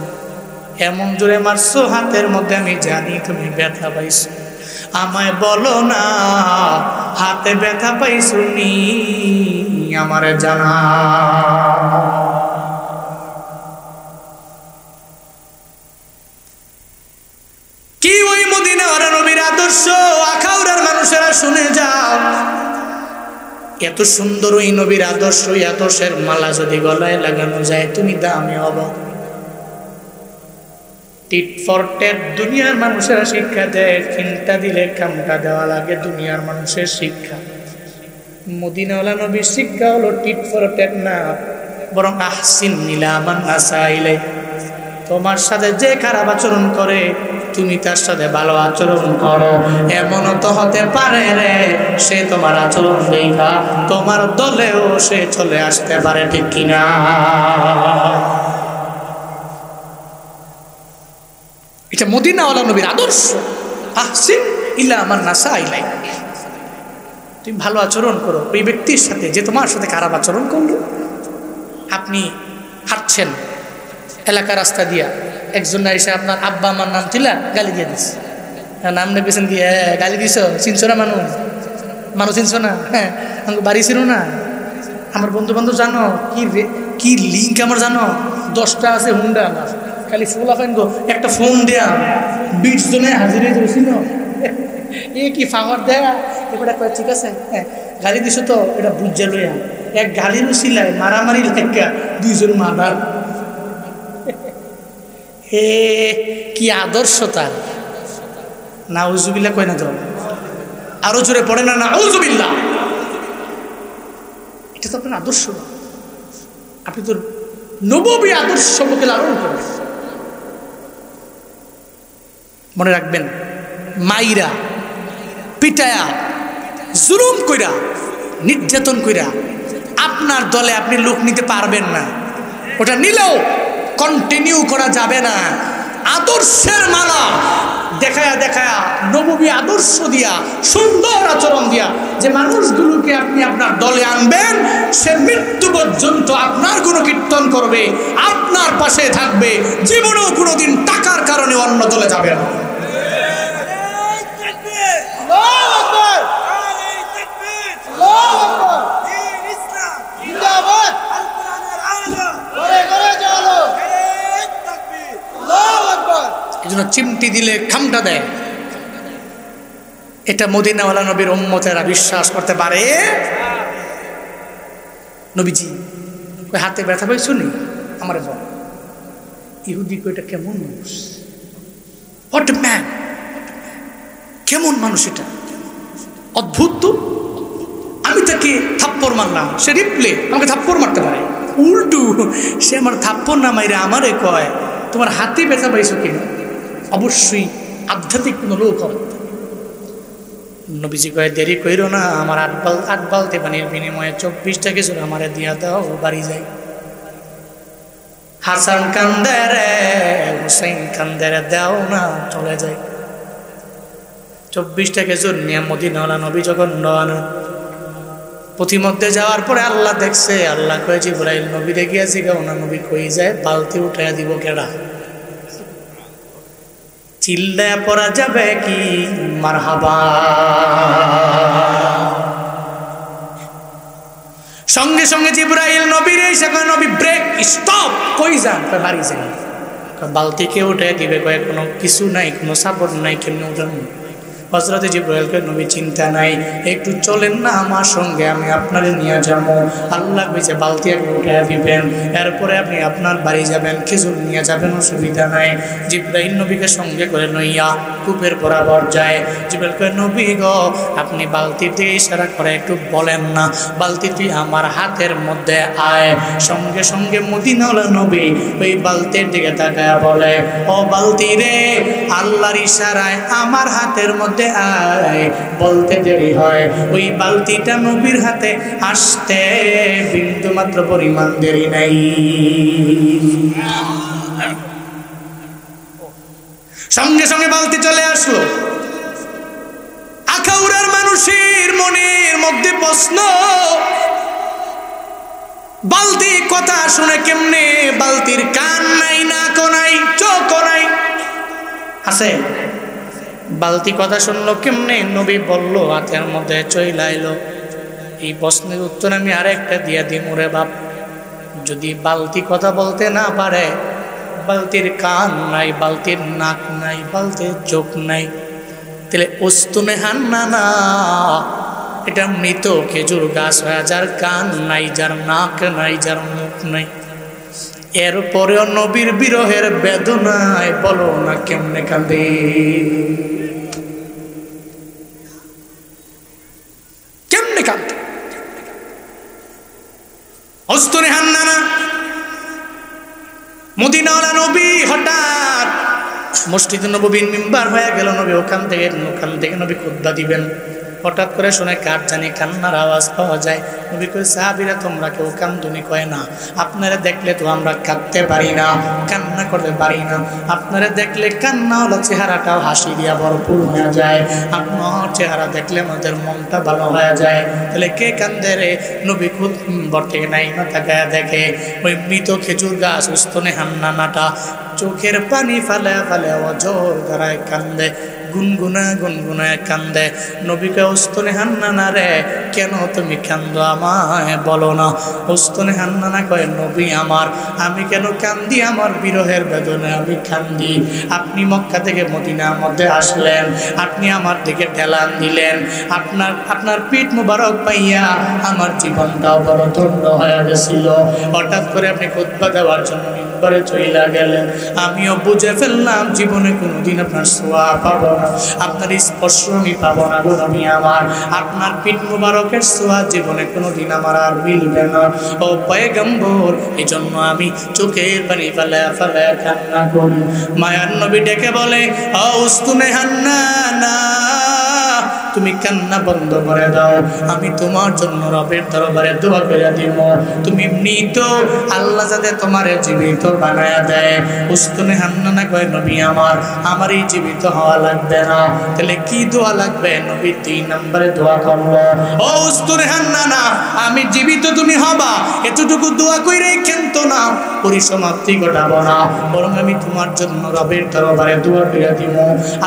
এমন জোরে মারছো হাতের মধ্যে আমি জানি তুমি ব্যথা পাইছো। আমায় বলো না হাতে ব্যথা পাইছো নি, আমারে জানা। কি ওই মদিনার নবীর আদর্শ আখাউড়ার মানুষেরা শুনে যাও। এত সুন্দর ওই নবীর আদর্শ, ওই আদর্শের মালা যদি গলায় লাগানো যায় তুমি দামি হব। টিট ফর ট্যাট দুনিয়ার মানুষেরা শিক্ষা দেয়, চিন্তা দিলে কামটা দেওয়া লাগে, দুনিয়ার মানুষের শিক্ষা। মদিনাওয়ালা নবীর শিক্ষা হলো টিট ফর ট্যাট না, বরং আহসিন ইলা মান আসা ইলাইক। তোমার সাথে যে খারাপ আচরণ করে তুমি তার সাথে ভালো আচরণ করো। এমনও তো হতে পারে রে সে তোমার আচরণ দেখা তোমার দলেও সে চলে আসতে পারে, ঠিক কিনা? এটা মদিনাওয়ালা নবীর আদর্শ, আহসিন ইলা মান আসা ইলাইক। তুমি ভালো আচরণ করো ওই ব্যক্তির সাথে যে তোমার সাথে খারাপ আচরণ করলো। আপনি হাঁটছেন এলাকা রাস্তা দিয়া, একজন এসে আপনার আব্বা আমার নাম ছিল গালি দিয়ে দিস, নাম নেবেছেন কি গালি দিস, চিনছো না মানুষ, মানুষ চিনছো না, হ্যাঁ আমাকে বাড়ি ছিল না, আমার বন্ধু বান্ধব জানো কি লিঙ্ক আমার জানো, 10টা আছে হুন্ডা আমার, খালি ফুল আফেন গো একটা ফোন দেয়া 20 জনে হাজির হয়ে যাচ্ছিল, এ কি ফাওয়ার দেয়া এবারে কয় ঠিক আছে, হ্যাঁ গালি দিছো তো এটা বুঝে লইয়া, এক গালির উছিলায় মারামারি লেখা 2 জন মারার। হে কি আদর্শ তার! নাউজুবিল্লাহ কয় না তো, আরো জোরে পড়ে না নাউজুবিল্লাহ। এটা তো আপনার আদর্শ না, আপনি তো নববী আদর্শ সম্পর্কে লালন করবেন। মনে রাখবেন, মাইরা পিটায়া জুলুম কইরা নির্যাতন কইরা আপনার দলে আপনি লোক নিতে পারবেন না, ওটা নিলেও কন্টিনিউ করা যাবে না। আদর্শের মালা দেখায়া দেখায়া নববী আদর্শ দিয়া সুন্দর আচরণ দিয়া যে মানুষগুলোকে আপনি আপনার দলে আনবেন, সে মৃত্যু পর্যন্ত আপনার গুণকীর্তন করবে, আপনার পাশে থাকবে, জীবনেও কোনোদিন টাকার কারণে অন্য দলে যাবে না। এজন্য চিমটি দিলে খামটা দেয়, এটা মদিনাওয়ালা নবীর উম্মতেরা বিশ্বাস করতে পারে। নবীজি ওই হাতে ব্যথা পাইছো নি আমার বল, ইহুদি এটা কেমন মানুষ, হোয়াট এ ম্যান, কেমন মানুষ, এটা অদ্ভুত তো। আমি তাকে থাপ্পড় মারলাম, সে রিপ্লে আমাকে থাপ্পড় মারতে পারে, উল্টু সে আমার থাপ্পড় না মাইরে আমারে কয় তোমার হাতে ব্যথা পাইছো কিনা, অবশ্যই আধ্যাত্মিক কোনো লোক হবে। নবীজি কয় দেরি কইরো না, আমার 8 বালতি পানির বিনিময়ে 24টা কিছু আমারে দিয়া দাও, বাড়ি যাই। হাসান কান্দে রে, হুসাইন কান্দে রে, দাও না, চলে যাই। 24টা খেজুর নিয়ে মদিনাওয়ালা নবী যখন রওনা, পথিমধ্যে যাওয়ার পরে আল্লাহ দেখছে, আল্লাহ কয়ে জিবরাইল নবী দেখিয়াছি গাও না, নবী কই যায় বালতি উঠাইয়া দিব কেডা? চিল্লায়া পড়া যাবে কি মারহাবা। সঙ্গে সঙ্গে জিবরাইল নবীর এসে কয় নবী ব্রেক, স্টপ, কই যান? কয় বাড়ি যান। বালতি কে উঠাইয়া দিবে? কয় কোনো কিছু নাই, কোনো সাপোর্ট নাই, কেমনি উঠান? হযরত জিবরাইলকে নবী চিন্তা নাই, একটু চলেন না আমার সঙ্গে, আমি আপনারে নিয়ে যাবো। আল্লাহ কইছে বালতি আগে উঠাইয়া দিবেন, এরপরে আপনি আপনার বাড়ি যাবেন, খেজুর নিয়ে যাবেন, অসুবিধা নাই। জিবরাইল নবীকে সঙ্গে করে নইয়া কূপের বরাবর যায়। জিবরাইল কয় নবী গো, আপনি বালতিতে ইশারা করে একটু বলেন না, বালতি তুই আমার হাতের মধ্যে আয়। সঙ্গে সঙ্গে মদিনাওয়ালা নবী ওই বালতির দিকে তাকায়া বলে, ও বালতি রে, আল্লাহর ইশারায় আমার হাতের মধ্যে আয়। বলতে দেরি হয়, ওই বালতিটা নবীর হাতে আসতে বিন্দু মাত্র পরিমাণ দেরি নাই। সঙ্গে সঙ্গে বালতি চলে আসলো। আখাউড়ার মানুষের মনের মধ্যে প্রশ্ন, বালতি কথা শুনে কেমনে? বালতির কান নাই, নাকও নাই, চোখও নাই, আছে বালতি কথা শুনলো কেমনে? নবী বলল হাতের মধ্যে চইলা আইলো। এই প্রশ্নের উত্তর আমি আরেকটা দিয়া দিই, মোরে বাপ, যদি বালতি কথা বলতে না পারে, বালতির কান নাই, বালতির নাক নাই, বালতির চোখ নাই, তাহলে উস্তুনে হান্না না এটা মৃত খেজুর গাছ হয়ে, যার কান নাই, যার নাক নাই, যার মুখ নাই। এরপরেও নবীর বিরহের বেদনায় বলো না কেমনে কাঁদে। কেমনে কাঁদে অস্তরে হান্নানা। মদিনাওয়ালা নবী হঠাৎ মসজিদে নববীর মিম্বার হয়ে গেল, নবী ওখান থেকে নবী খুতবা দিবেন। হঠাৎ করে শুনে কার জানি কান্নার আওয়াজ পাওয়া যায়। নবী কই, সাহাবীরা তোমরা কেউ কান্দুনি কয় না, আপনারা দেখলে তো আমরা কাঁদতে পারি না, কান্না করতে পারি না। আপনারা দেখলে কান্না হলো চেহারাটাও হাসি দিয়া ভরপুর হয়ে যায়, আপনার চেহারা দেখলে আমাদের মনটা ভালো হয়ে যায়। তাহলে কে কান্দে রে? নবী খুদ বর্তে নাই না তাকায় দেখে ওই মৃত খেজুর গাছ উস্তনে হান্নানাটা চোখের পানি ফালে ফালে অজর ধারায় কান্দে, গুনগুনায় কান্দে। নবীকে উস্তনে হান্নানা রে, কেন তুমি কান্দো, আমায় বলো না। উস্তনে হান্নানা কয়, নবী আমার, আমি কেন কান্দি? আমার বিরহের বেদনায় আমি কান্দি। আপনি মক্কা থেকে মদিনার মধ্যে আসলেন, আপনি আমার দিকে ঢেলান দিলেন, আপনার পিঠ মুবারক পাইয়া আমার জীবনটাও বড় ধন্য হয়ে গেছিল। হঠাৎ করে আপনি খুতবা দেওয়ার জন্য মিম্বারে চইলা গেলেন। আমিও বুঝে ফেললাম জীবনে কোনোদিন আপনার ছোঁয়া পাবো না, আপনার স্পর্শ আমি পাবো না গো নবী আমার। আপনার পিঠ মুবারকের ছোঁয়া জীবনে কোনোদিন আমার আর মিলবে না ও পয়গম্বর। এই জন্য আমি চোখের পানি ফেলে ফেলে কান্না করি। মায়ার নবী ডেকে বলে, ও উস্তনে হান্নানা, তুমি কান্না বন্ধ করে দাও, আমি তোমার জন্য রবের দরবারে দোয়া করে দিব। তুমি মৃত, আল্লাহ যাতে তোমার জীবিত বানায়া দেয়। উস্তনে হান্নানা কয়, নবী আমার এই জীবিত হওয়া লাগবে না। তাহলে কি দোয়া লাগবে? নবী 3 নম্বরে দোয়া করলো, ও উস্তনে হান্নানা, আমি জীবিত তুমি হবা এতটুকু দোয়া কইরে কিন্তু না পরিসমাপ্তি ঘটাবো না, বরং আমি তোমার জন্য রবের দরবারে দোয়া করে দিব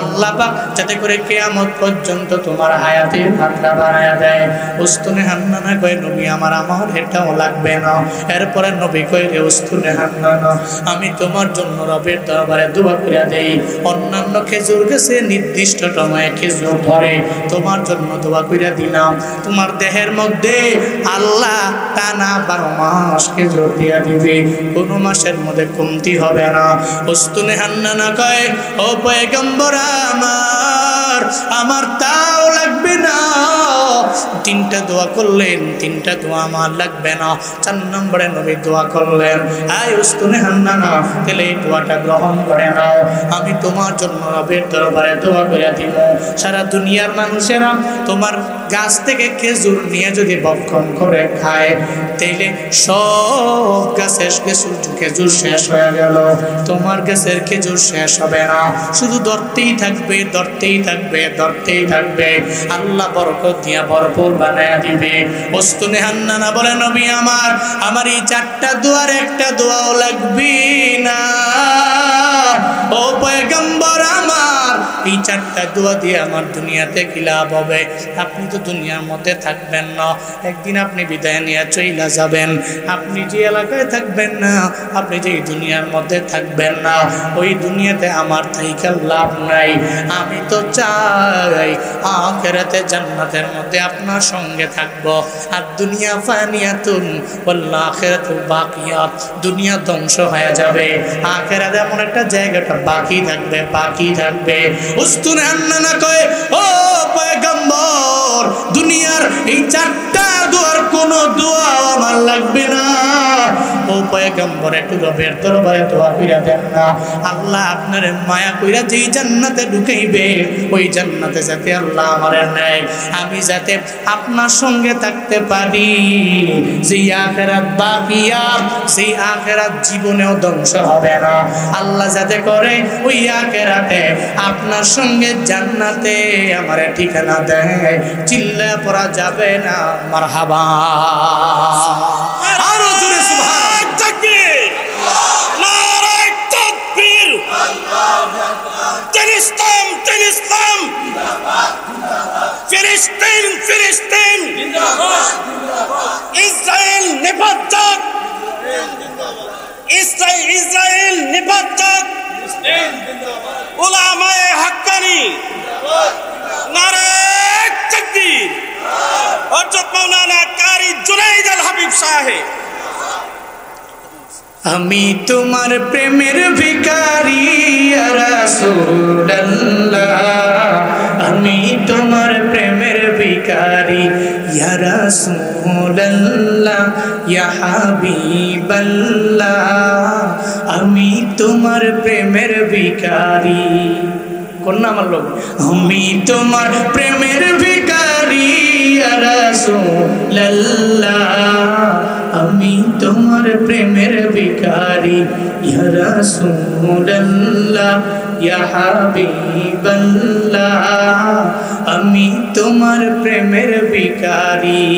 আল্লাহ পাক যাতে করে কিয়ামত পর্যন্ত তোমার হায়াতের মাত্রা বাড়ায়া দেয়। উস্তনে হান্নানা কয়, নবী আমার এটাও লাগবে না। এরপরে নবী কয়, রে উস্তনে হান্নানা, আমি তোমার জন্য রবের দরবারে দোয়া করে দেই। অন্যান্য খেজুর গাছে নির্দিষ্ট সময়ে খেজুর ধরে, তোমার জন্য দোয়া করে দিলাম। তোমার দেহের মধ্যে আল্লাহ টানা 12 মাস খেজুর দিয়া দিবে, কোনো মাসের মধ্যে কমতি হবে না। উস্তনে হান্নানা কয়, ও পয়গম্বর আমার তাও লাগবে না। 3টা দোয়া করলেন, 3টা দোয়া আমার লাগবে না। 4 নম্বরে নবী দোয়া করলেন, আয় উস্তনে হান্নানা, তাহলে এই দোয়াটা গ্রহণ করে নাও, আমি তোমার জন্য রবের দরবারে দোয়া করে দিব। সারা দুনিয়ার মানুষেরা তোমার গাছ থেকে খেজুর নিয়ে যদি ভক্ষণ করে খায়, তাইলে সব গাছের খেজুর শেষ হয়ে গেল, তোমার গাছের খেজুর শেষ হবে না, শুধু ধরতেই থাকবে, ধরতেই থাকবে, ধরতেই থাকবে। আল্লাহ বরকত দিয়া ভরপুর বানায়া দিবে। উস্তনে হান্নানা বলে, নবী আমার এই 4টা দোয়ার একটা দোয়াও লাগবে না। ও পয়গম্বর আমার, এই 4টা দোয়া দিয়ে আমার দুনিয়াতে কি লাভ হবে? আপনি তো দুনিয়ার মধ্যে থাকবেন না, একদিন আপনি বিদায় নিয়ে চইলা যাবেন। আপনি যে এলাকায় থাকবেন না, আপনি যে দুনিয়ার মধ্যে থাকবেন না, ওই দুনিয়াতে আমার থাইকা লাভ নাই। আমি তো চাই আখিরাতে জান্নাতের মধ্যে আপনার সঙ্গে থাকব। আর দুনিয়া ফানিয়াতুন ওয়াল আখিরাতু বাকিয়াত, দুনিয়া ধ্বংস হয়ে যাবে, আখিরাতে এমন একটা জায়গাটা বাকি থাকবে, বাকি থাকবে। উস্তনে হান্নানা কয়, ও পয়গম্বর, দুনিয়ার এই 4টা দোয়ার কোনো দোয়া আমার লাগবে না। ও পয়গম্বর, একটু রবের দরবারে দোয়া কইরা দেন না, আল্লাহ আপনার মায়া কইরা যেই জান্নাতে ঢুকাইবে, ওই জান্নাতে যাতে আল্লাহ আমারে নেয়, আমি যাতে আপনার সঙ্গে থাকতে পারি। যেই আখিরাত বাকিয়াত, সেই আখিরাত জীবনেও ধ্বংস হবে না, আল্লাহ যাতে করে ওই আখিরাতে আপনার সঙ্গে জান্নাতে আমারে ঠিকানা দেয়। চিল্লা পড়া যাবে না মারহাবা। আরো জোরে সুবহান। ফিলিস্তিন ইসরায়েল নিপাত, ইসরায়েল নিপাত, উলামায়ে হাক্কানি, নারে তাকবীর। হযরত মাওলানা কারি জুনাইদ আল হাবিব সাহেব। আমি তোমার প্রেমের ভিখারি ইয়া রাসূলুল্লাহ, আমি তোমার প্রেমের ভিখারি ইয়া রাসূলুল্লাহ, ইয়া হাবিবাল্লাহ, আমি তোমার প্রেমের ভিখারি। কোন নাম আমার লোক, আমি তোমার প্রেমের ভিখারি ইয়া রাসূলুল্লাহ, আমি তোমার প্রেমের ভিখারি ইয়া রাসূলুল্লাহ, ইয়া হাবিবাল্লাহ, আমি তোমার প্রেমের ভিখারি।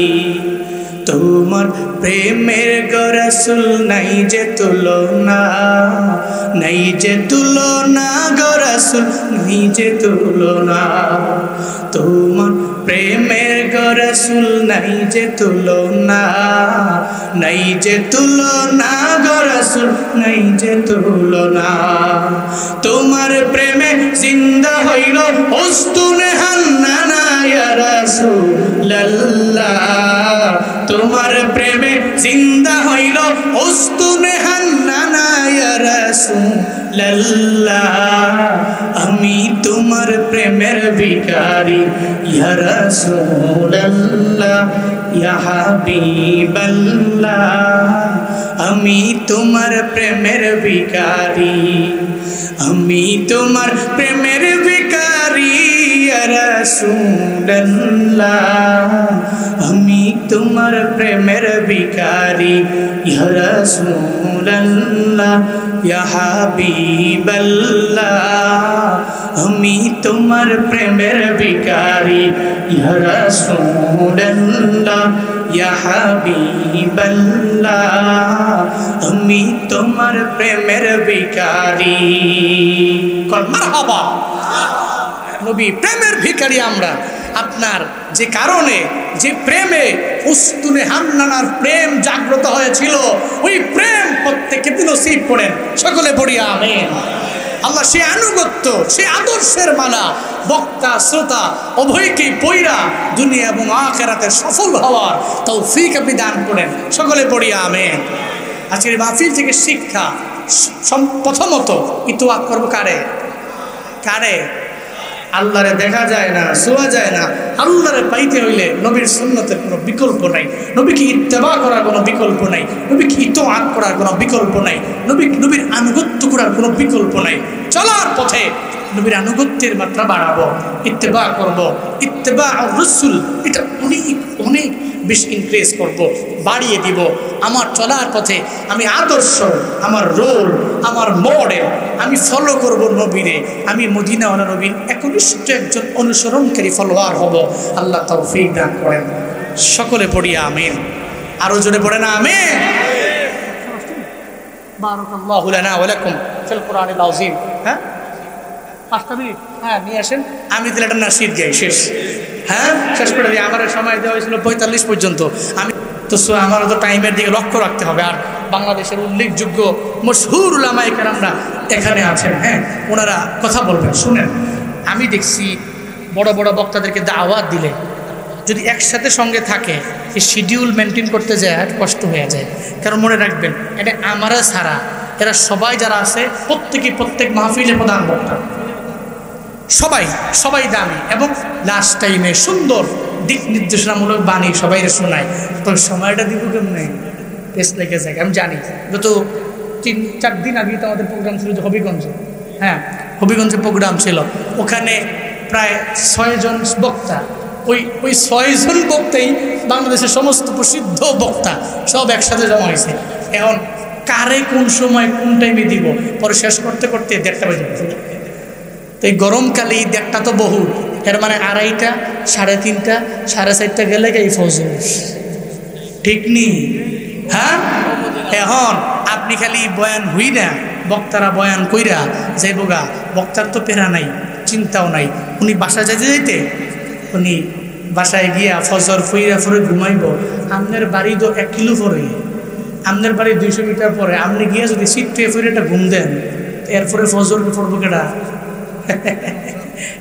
তোমার প্রেমের গো রাসূল নাই যে তুলনা, নাই যে তুলনা গো রাসূল, নাই যে তুলনা। তোমার প্রেমের গো রাসূল নাই যে তুলনা, নাই যে তুলনা গো রাসূল, নাই যে তুলনা। তোমার প্রেমে জিন্দা হইল উস্তুনে হান্নানা ইয়া রাসূলুল্লাহ, তোমার প্রেমে জিন্দা হইল উস্তুনে হান্নানা ইয়া রাসূলুল্লাহ, আমি তোমার প্রেমের ভিখারি ইয়া রাসূলুল্লাহ, ইয়া হাবিবাল্লাহ, আমি তোমার প্রেমের ভিখারি। আমি তোমার প্রেমের ভিখারি ইয়া রাসূলুল্লাহ, আমি তোমার প্রেমের ভিখারি ইয়া রাসূলুল্লাহ, ইয়া হাবিবাল্লাহ, আমি তোমার প্রেমের ভিখারি ইয়া রাসূলুল্লাহ, ইয়া হাবিবাল্লাহ, আমি তোমার প্রেমের ভিখারি। মারহাবা নবী প্রেমের ভিখারি আমরা। আপনার যে কারণে, যে প্রেমে উস্তুনে হান্নানার প্রেম জাগ্রত হয়েছিল, ওই প্রেম প্রত্যেকে নসিব করেন, সকলে পড়ি আমিন। আল্লাহ সে আনুগত্য, সে আদর্শের মালা বক্তা শ্রোতা উভয়কেই পইরা দুনিয়া এবং আখিরাতে সফল হওয়ার তৌফিক আপনি দান করেন, সকলে পড়ি আমিন। আজকের মাহফিল থেকে শিক্ষা, প্রথমত ইতোয়া করবো কারে? কারে? আল্লাহরে দেখা যায় না, ছোঁয়া যায় না। আল্লাহরে পাইতে হইলে নবীর সুন্নতের কোনো বিকল্প নাই, নবীকে ইত্তেবা করার কোনো বিকল্প নাই, নবীকে ইতোয়াত করার কোনো বিকল্প নাই, নবীর আনুগত্য করার কোনো বিকল্প নাই। চলার পথে নবীর আনুগত্যের মাত্রা বাড়াবো, ইত্তেবা করব, ইত্তেবা আর রাসূল এটা অনেক অনেক বেশি ইনক্রিজ করব, বাড়িয়ে দিব। আমার চলার পথে আমি আদর্শ, আমার রোল, আমার মডেল, আমি ফলো করব নবীরে। আমি মদিনাওয়ালা নবীর একনিষ্ঠ একজন অনুসরণকারী ফলোয়ার হব। আল্লাহ তৌফিক দান করেন, সকলে পড়ি আমিন। আরো জোরে পড়ে না আমিন। বারাকাল্লাহু লানা ওয়া লাকুম ফিল কুরআনিল আযীম। হ্যাঁ 5 মিনিট, হ্যাঁ নিয়ে আসেন। আমি তাহলে একটা নাশিদ গাই, শেষ। হ্যাঁ শেষ করে দিই। আমার সময় দেওয়া হয়েছিল 45 পর্যন্ত। আমি তো আমারও তো টাইমের দিকে লক্ষ্য রাখতে হবে। আর বাংলাদেশের উল্লেখযোগ্য মশহুর উলামায়ে কেরামরা এখানে আছেন, হ্যাঁ ওনারা কথা বলবেন, শুনেন। আমি দেখছি বড় বড় বক্তাদেরকে দাওয়াত দিলে যদি একসাথে সঙ্গে থাকে, এই শিডিউল মেনটেন করতে যায় আর কষ্ট হয়ে যায়। কারণ মনে রাখবেন, এটা আমারা ছাড়া এরা সবাই যারা আছে প্রত্যেক মাহফিলে প্রধান বক্তা, সবাই সবাই দামি, এবং লাস্ট টাইমে সুন্দর দিক নির্দেশনামূলক বাণী সবাই শোনায়। তো সময়টা দিব কেমনে, পেস লেগে যায়। আমি জানি গত 3-4 দিন আগে তো আমাদের প্রোগ্রাম ছিল যে হবিগঞ্জে, হ্যাঁ হবিগঞ্জে প্রোগ্রাম ছিল। ওখানে প্রায় 6 জন বক্তা, ওই 6 জন বক্তাই বাংলাদেশের সমস্ত প্রসিদ্ধ বক্তা সব একসাথে জমা হয়েছে। এখন কারে কোন সময় কোন টাইমে দিব, পরে শেষ করতে করতে 1:30 বেজে গেছে। তো এই গরমকালে এই 1:30 তো বহু, এর মানে 2:30, 3:30, 4:30 গেলে এই ফজর, ঠিক নি? হ্যাঁ এখন আপনি খালি বয়ান হই না, বক্তারা বয়ান কইরা যে বোগা, বক্তার তো পেরা নাই, চিন্তাও নাই। উনি বাসায় যাইতে যাইতে উনি বাসায় গিয়া ফজর ফুইরা ফুরে ঘুমাইব। আপনার বাড়ি তো 1 কিলো পরে, আপনার বাড়ি 200 মিটার পরে। আপনি গিয়ে যদি সিট পেয়ে ফুরে একটা ঘুম দেন, এরপরে ফজর পড়বো কেটা?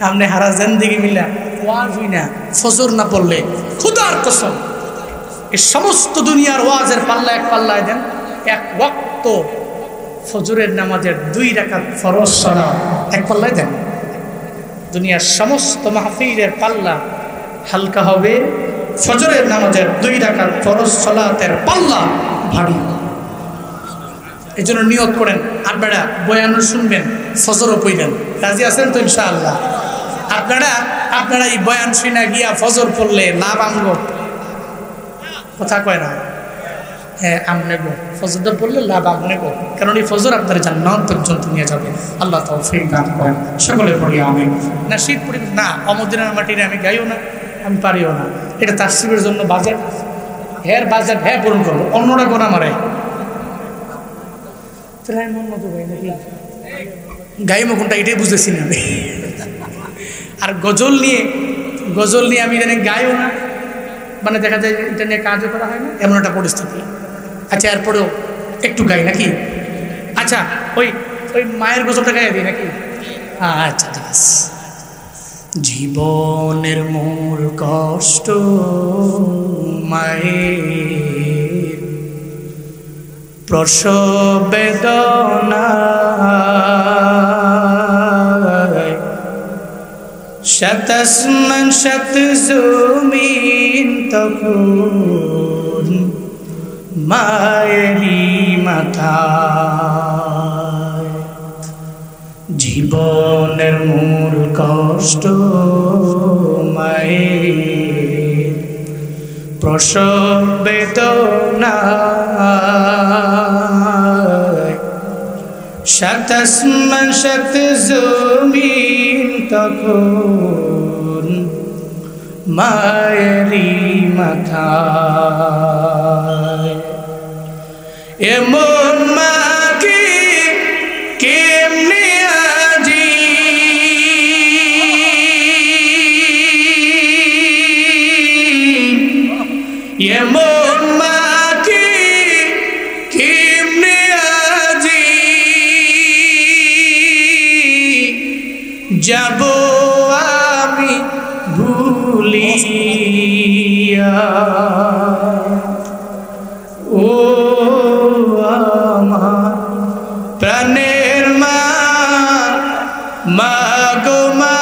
আপনি হারা জিন্দেগি মিলা ওয়াজ হই না ফজর না পড়লে খুদার কসম এই সমস্ত দুনিয়ার ওয়াজের পাল্লা এক পাল্লায় দেন, এক ওয়াক্ত ফজরের নামাজের 2 রাকাত ফরজ সালাত এক পাল্লায় দেন, দুনিয়ার সমস্ত মাহফিলের পাল্লা হালকা হবে, ফজরের নামাজের 2 রাকাত ফরজ সালাতের পাল্লা ভারী। এই জন্য নিয়ত করেন আপনারা বয়ান শুনবেন, ফজরও পড়বেন। রাজি আছেন তো ইনশাআল্লাহ? আপনারা এই বয়ান শুনে গিয়া ফজর পড়লে লাভ আনব, কথা কয় না? হ্যাঁ আমনেব, ফজরটা পড়লে লাভ আমনেব, কারণ এই ফজর আপনার জান্নাত পর্যন্ত নিয়ে যাবে। আল্লাহ তৌফিক দান করেন, সকলে পড়ি আমিন। না শীত পড়ি না, অমদিনার মাটিরে আমি গাইও না, আমি পারিও না, এটা তাসরিফের জন্য বাজেট, বাজেট পূরণ করবো, অন্যরা গোনা মারে গাইমো কোনটা এটাই বুঝেছি না আমি। আর গজল নিয়ে আমি জানি গাইও না, মানে দেখা যায় এটা নিয়ে কাজও করা হয় না, এমন একটা পরিস্থিতি। আচ্ছা এরপরেও একটু গাই নাকি? আচ্ছা ওই মায়ের গজলটা গাইয়া দিই নাকি? আচ্ছা ঠিক আছে। জীবনের মূল কষ্ট মায়ের, প্রসব বেদনা, শত আসমান শত জমিন তখন মায়েরই মাথায়। জীবনের মূল কষ্ট মায়ের, প্রসব বেদনা, শত আসমান শত জমিন তখন মায়েরই মাথায়। এমন মাকে কেমনে আজি এমন মাকে কেমনে আজি যাব আমি ভুলিয়া। ও আমার প্রাণের মা, মা গো মা,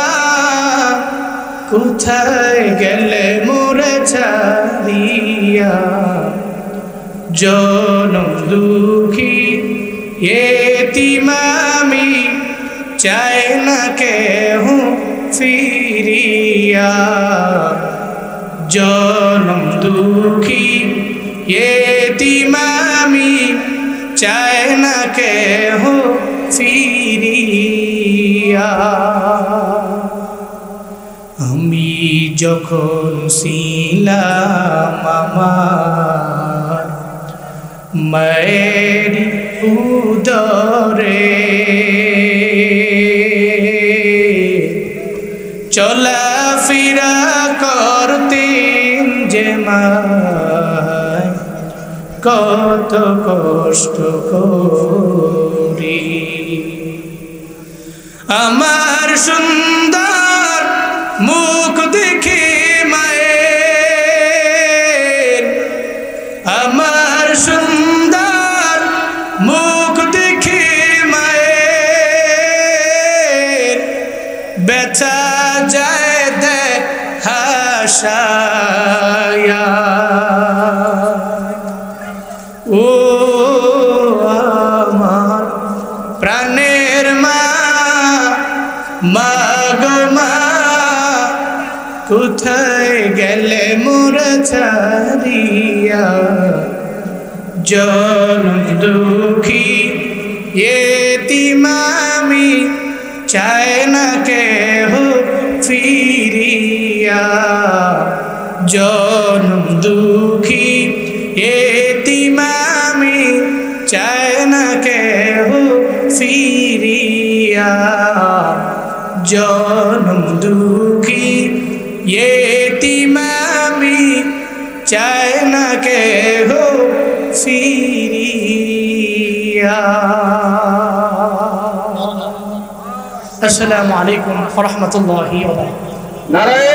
কোথায় গেলে মোরে ছাড়িয়া। জনম দুঃখী এতিম আমি, চাই না কেহ ফিরিয়া। জনম দুঃখী এতিম আমি, চাই না কেহ ফিরিয়া। আমি যখন ছিলাম আমার মায়ের উদরে, চলাফেরা করতেন যে মায়, কত কষ্ট করি। আমার সুন্দর মুখ দেখে মায়ের, আমার সুন্দর মুখ দেখে মায়ের, বেচা যায় দে হাসায়া। ও আমার প্রাণের মা, মা গো মা, কোথায় গেলে মোরে ছাড়িয়া। জনম দুঃখী এতিম আমি, চাই না কেহ ফিরিয়া। জনম দুঃখী এতিম আমি, চাই না কেহ ফিরিয়া। জনম দুঃখী এতিম আমি, চাই না কেহ ফিরিয়া। আসসালামু আলাইকুম ওয়া রাহমাতুল্লাহি ওয়া বারাকাতুহু। নারায়ে